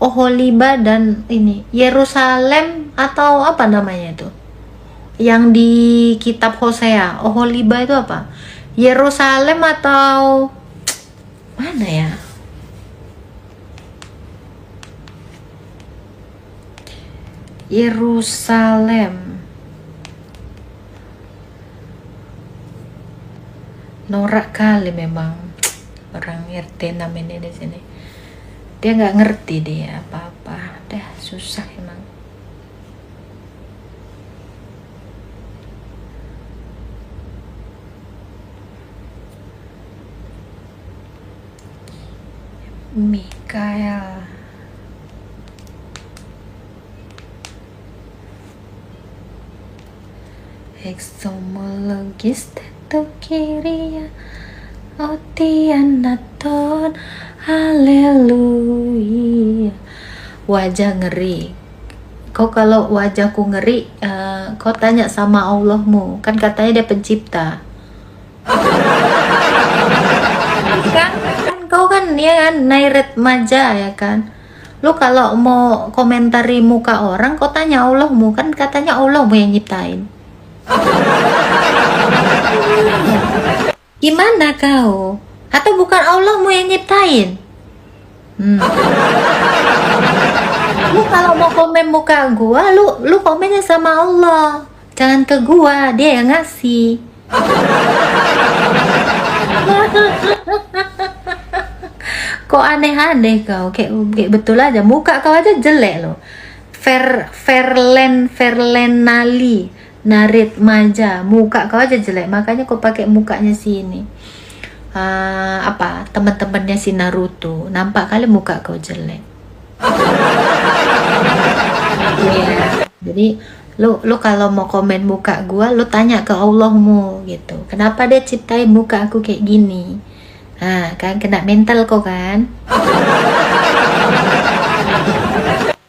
Oholiba dan ini Yerusalem atau apa namanya itu yang di kitab Hosea. Oholiba itu apa, Yerusalem atau mana ya? Yerusalem. Norak kali memang orang RT 6 ini di sini. Dia nggak ngerti dia apa-apa. Dah susah emang. Mikael. Eksomologis tetokiria otianaton haleluya. Wajah ngeri. Kau kalau wajahku ngeri, kau tanya sama Allahmu, kan katanya dia pencipta. Kan kau kan ya kan Nairet Maja ya kan. Lu kalau mau komentari muka orang, kau tanya Allahmu, kan katanya Allahmu yang nyiptain. Gimana kau? Atau bukan Allahmu yang nyiptain? Lu kalau mau komen muka gua, lu komennya sama Allah, jangan ke gua, dia yang ngasih. Kok aneh-aneh kau, kayak betul aja, muka kau aja jelek loh. Verlenali Narit Maja, muka kau aja jelek, makanya kau pakai mukanya sini. Apa teman-temannya si Naruto, nampak kali muka kau jelek. Yeah. Jadi lu kalau mau komen muka gua, lu tanya ke Allahmu gitu, kenapa dia ciptain muka aku kayak gini. Kan kena mental kok kan.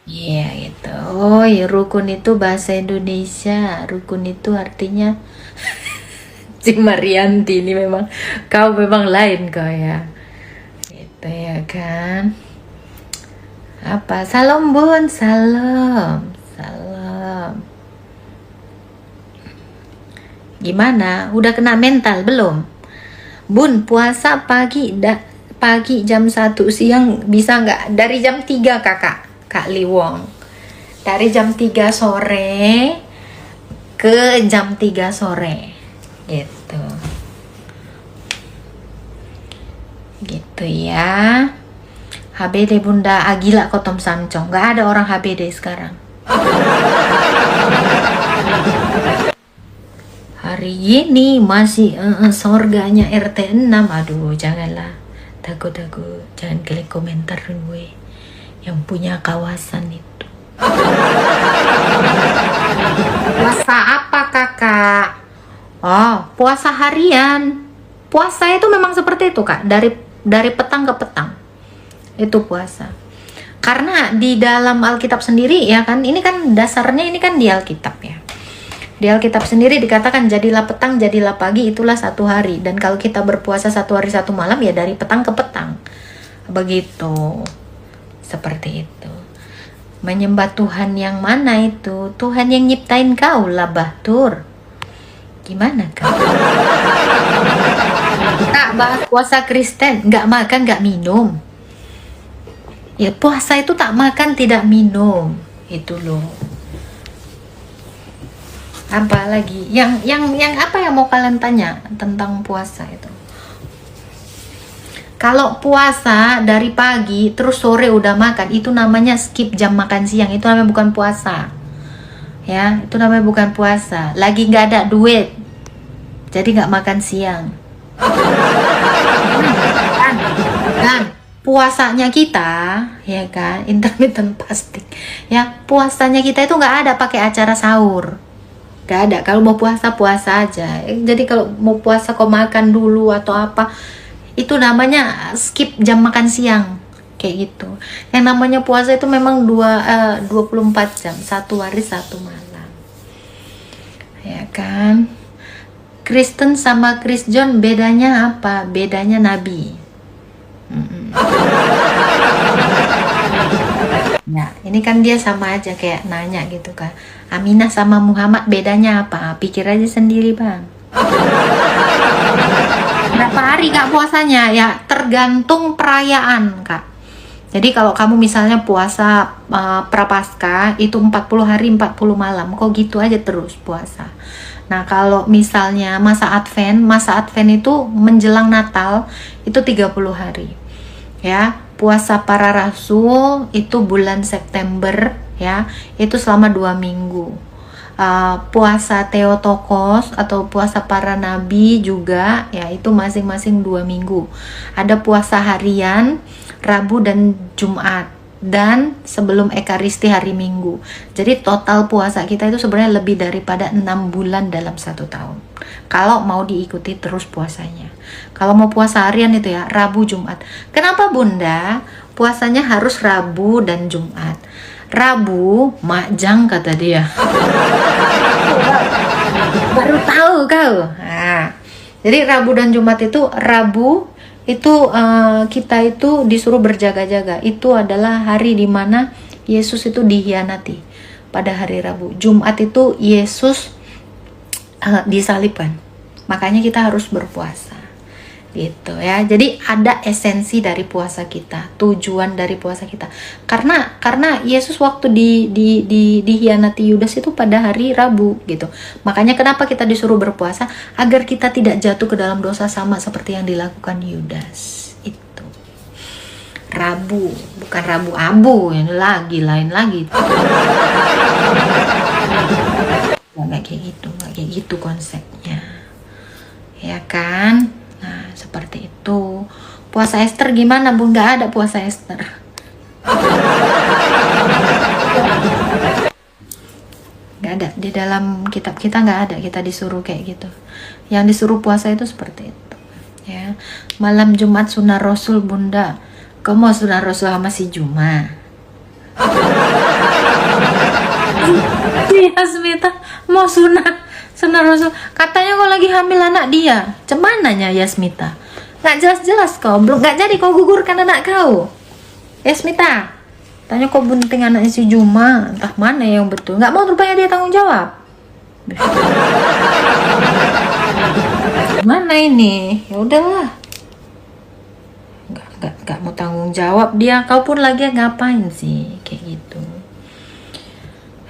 Iya gitu. Oh ya, rukun itu bahasa Indonesia, rukun itu artinya si Marianti ini memang kau memang lain kau ya gitu ya kan. Apa salam bun, salam gimana, udah kena mental belum bun? Puasa pagi jam 1, siang bisa nggak? Dari jam 3 Kak Liwong, dari jam 3 sore ke jam 3 sore gitu ya. HBD Bunda Agila Kotom Samcong, nggak ada orang HBD sekarang. Hari ini masih sorganya RT 6. Aduh janganlah, takut jangan klik komentar gue yang punya kawasan itu. Puasa apa kakak? Oh, puasa harian. Puasa itu memang seperti itu kak, dari petang ke petang itu puasa. Karena di dalam Alkitab sendiri ya kan, ini kan dasarnya ini kan di Alkitab ya. Di Alkitab sendiri dikatakan jadilah petang, jadilah pagi, itulah satu hari. Dan kalau kita berpuasa satu hari satu malam ya dari petang ke petang. Begitu. Seperti itu. Menyembah Tuhan yang mana itu? Tuhan yang nyiptain kau lah Bahtur. Gimana kak? Kak bahas puasa Kristen, nggak makan nggak minum. Ya puasa itu tak makan tidak minum. Itu loh. Apa lagi? Yang apa yang mau kalian tanya tentang puasa itu? Kalau puasa dari pagi terus sore udah makan, itu namanya skip jam makan siang. Itu namanya bukan puasa. Ya, itu namanya bukan puasa. Lagi nggak ada duit, jadi nggak makan siang. Dan puasanya kita, ya kan, intermittent fasting. Ya, puasanya kita itu nggak ada pakai acara sahur. Gak ada. Kalau mau puasa puasa aja. Jadi kalau mau puasa kau makan dulu atau apa, itu namanya skip jam makan siang kayak gitu. Yang namanya puasa itu memang 24 jam, satu hari satu malam, ya kan. Kristen sama Chris John bedanya apa? Bedanya nabi. Nah, ini kan dia sama aja kayak nanya gitu kan. Aminah sama Muhammad bedanya apa? Pikir aja sendiri bang. Berapa hari kak puasanya? Ya tergantung perayaan kak. Jadi kalau kamu misalnya puasa Prapaskah itu 40 hari 40 malam. Kok gitu aja terus puasa. Nah kalau misalnya masa Advent itu menjelang Natal itu 30 hari. Ya, puasa para rasul itu bulan September ya, itu selama 2 minggu. Puasa Theotokos atau puasa para nabi juga ya, itu masing-masing 2 minggu. Ada puasa harian Rabu dan Jumat, dan sebelum Ekaristi hari Minggu. Jadi total puasa kita itu sebenarnya lebih daripada 6 bulan dalam 1 tahun kalau mau diikuti terus puasanya. Kalau mau puasa harian itu ya Rabu Jumat. Kenapa bunda puasanya harus Rabu dan Jumat? Rabu majang kata dia. Baru tahu kau. Nah, jadi Rabu dan Jumat itu, Rabu itu kita itu disuruh berjaga-jaga. Itu adalah hari dimana Yesus itu dihianati pada hari Rabu. Jumat itu Yesus disalibkan. Makanya kita harus berpuasa. Gitu ya. Jadi ada esensi dari puasa kita, tujuan dari puasa kita. Karena Yesus waktu dihianati Yudas itu pada hari Rabu gitu. Makanya kenapa kita disuruh berpuasa? Agar kita tidak jatuh ke dalam dosa sama seperti yang dilakukan Yudas. Itu. Rabu, bukan Rabu abu, yang lain lagi. Nggak kayak gitu konsepnya. Ya kan? Nah, seperti itu. Puasa Esther gimana, Bu? Nggak ada puasa Esther. Nggak ada. Di dalam kitab kita nggak ada. Kita disuruh kayak gitu. Yang disuruh puasa itu seperti itu. Ya. Malam Jumat sunah Rasul, Bunda. Kau mau sunah Rasul sama si Juma? Iya, Smita. Mau sunah Rasul. Katanya kau lagi hamil anak dia. Cemananya Yasmita? Nggak jelas-jelas kau. Belum nggak jadi kau gugurkan anak kau. Yasmita, tanya kau bunting anaknya si Juma. Entah mana yang betul. Nggak mau rupanya dia tanggung jawab. Gimana ini? Ya udahlah. Nggak mau tanggung jawab dia. Kau pun lagi ngapain sih kayak gitu?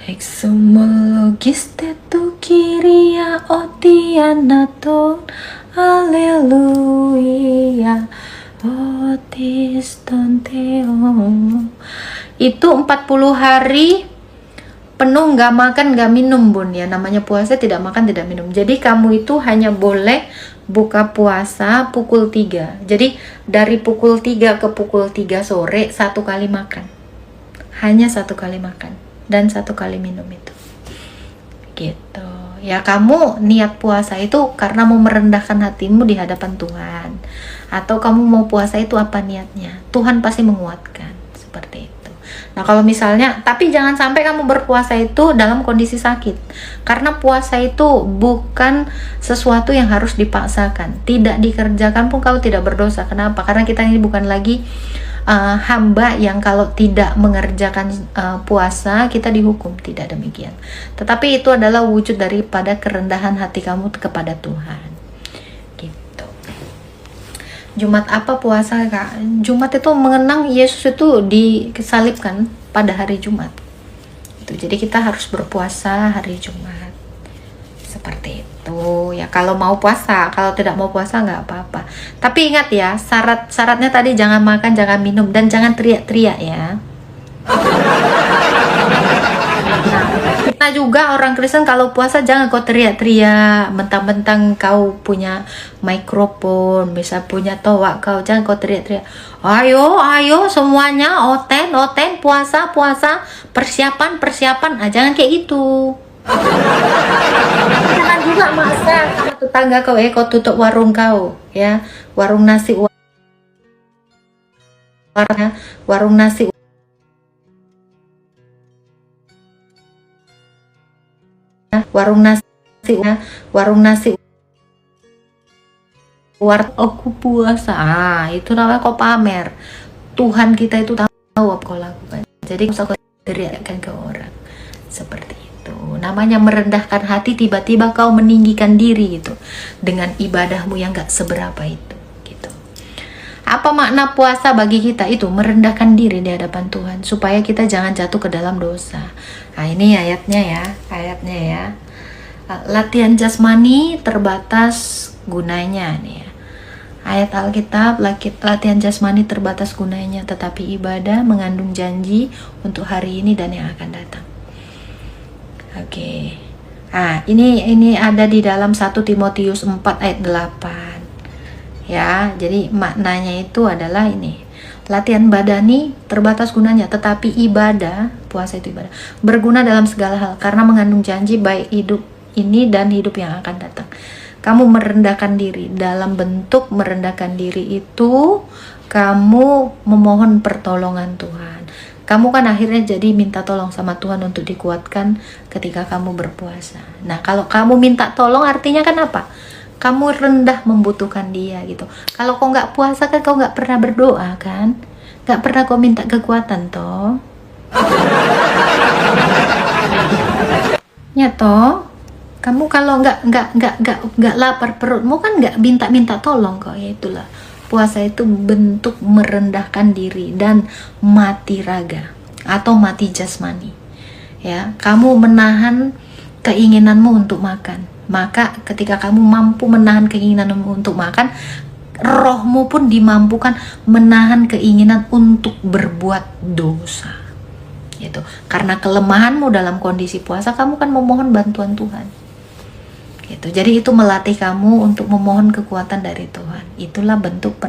Exomologis tetu kiria otianaton, haleluya, otis tonteo. Itu 40 hari penuh nggak makan nggak minum, Bun, ya. Namanya puasa tidak makan tidak minum. Jadi kamu itu hanya boleh buka puasa pukul 3. Jadi dari pukul 3 ke pukul 3 sore 1 kali makan. Hanya 1 kali makan. dan 1 kali minum itu. Gitu. Ya, kamu niat puasa itu karena mau merendahkan hatimu di hadapan Tuhan, atau kamu mau puasa itu apa niatnya? Tuhan pasti menguatkan, seperti itu. Nah, kalau misalnya, tapi jangan sampai kamu berpuasa itu dalam kondisi sakit, karena puasa itu bukan sesuatu yang harus dipaksakan. Tidak dikerjakan pun kau tidak berdosa. Kenapa? Karena kita ini bukan lagi hamba yang kalau tidak mengerjakan puasa kita dihukum, tidak demikian. Tetapi itu adalah wujud daripada kerendahan hati kamu kepada Tuhan. Gitu. Jumat apa puasa, Kak? Jumat itu mengenang Yesus itu disalibkan pada hari Jumat. Itu. Jadi kita harus berpuasa hari Jumat. Seperti itu. Ya, kalau mau puasa, kalau tidak mau puasa nggak apa-apa. Tapi ingat ya, syaratnya tadi jangan makan, jangan minum, dan jangan teriak-teriak ya. Nah, kita juga orang Kristen kalau puasa jangan kau teriak-teriak, mentang-mentang kau punya mikrofon, bisa punya toa kau, jangan kau teriak-teriak. Ayo semuanya oten, puasa, persiapan, jangan kayak gitu. Jangan juga masak sama tetangga kau, kau tutup warung kau, ya, warung nasi, warung nasi, aku puasa. Itu namanya kau pamer. Tuhan kita itu tahu apa kau lakukan. Jadi kau teriakkan ke orang seperti itu. Namanya merendahkan hati, tiba-tiba kau meninggikan diri gitu dengan ibadahmu yang gak seberapa itu gitu. Apa makna puasa bagi kita? Itu merendahkan diri di hadapan Tuhan supaya kita jangan jatuh ke dalam dosa. Nah, ini ayatnya ya. Latihan jasmani terbatas gunanya nih ya. Ayat Alkitab, latihan jasmani terbatas gunanya, tetapi ibadah mengandung janji untuk hari ini dan yang akan datang. Oke. Nah, ini ada di dalam 1 Timotius 4 ayat 8. Ya, jadi maknanya itu adalah ini. Latihan badani terbatas gunanya, tetapi ibadah, puasa itu ibadah, berguna dalam segala hal karena mengandung janji baik hidup ini dan hidup yang akan datang. Kamu merendahkan diri. Dalam bentuk merendahkan diri itu kamu memohon pertolongan Tuhan. Kamu kan akhirnya jadi minta tolong sama Tuhan untuk dikuatkan ketika kamu berpuasa. Nah, kalau kamu minta tolong artinya kan apa? Kamu rendah membutuhkan dia gitu. Kalau kau nggak puasa kan kau nggak pernah berdoa kan? Nggak pernah kau minta kekuatan toh? Ya toh? Kamu kalau nggak lapar perutmu kan nggak minta tolong kok. Ya itulah. Puasa itu bentuk merendahkan diri dan mati raga atau mati jasmani. Ya, kamu menahan keinginanmu untuk makan. Maka ketika kamu mampu menahan keinginanmu untuk makan, rohmu pun dimampukan menahan keinginan untuk berbuat dosa. Gitu. Karena kelemahanmu dalam kondisi puasa, kamu kan memohon bantuan Tuhan. Gitu. Jadi itu melatih kamu untuk memohon kekuatan dari Tuhan. Itulah bentuk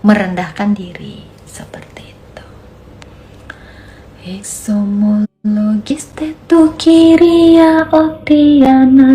merendahkan diri seperti itu. Exomologis tetu kiria otiana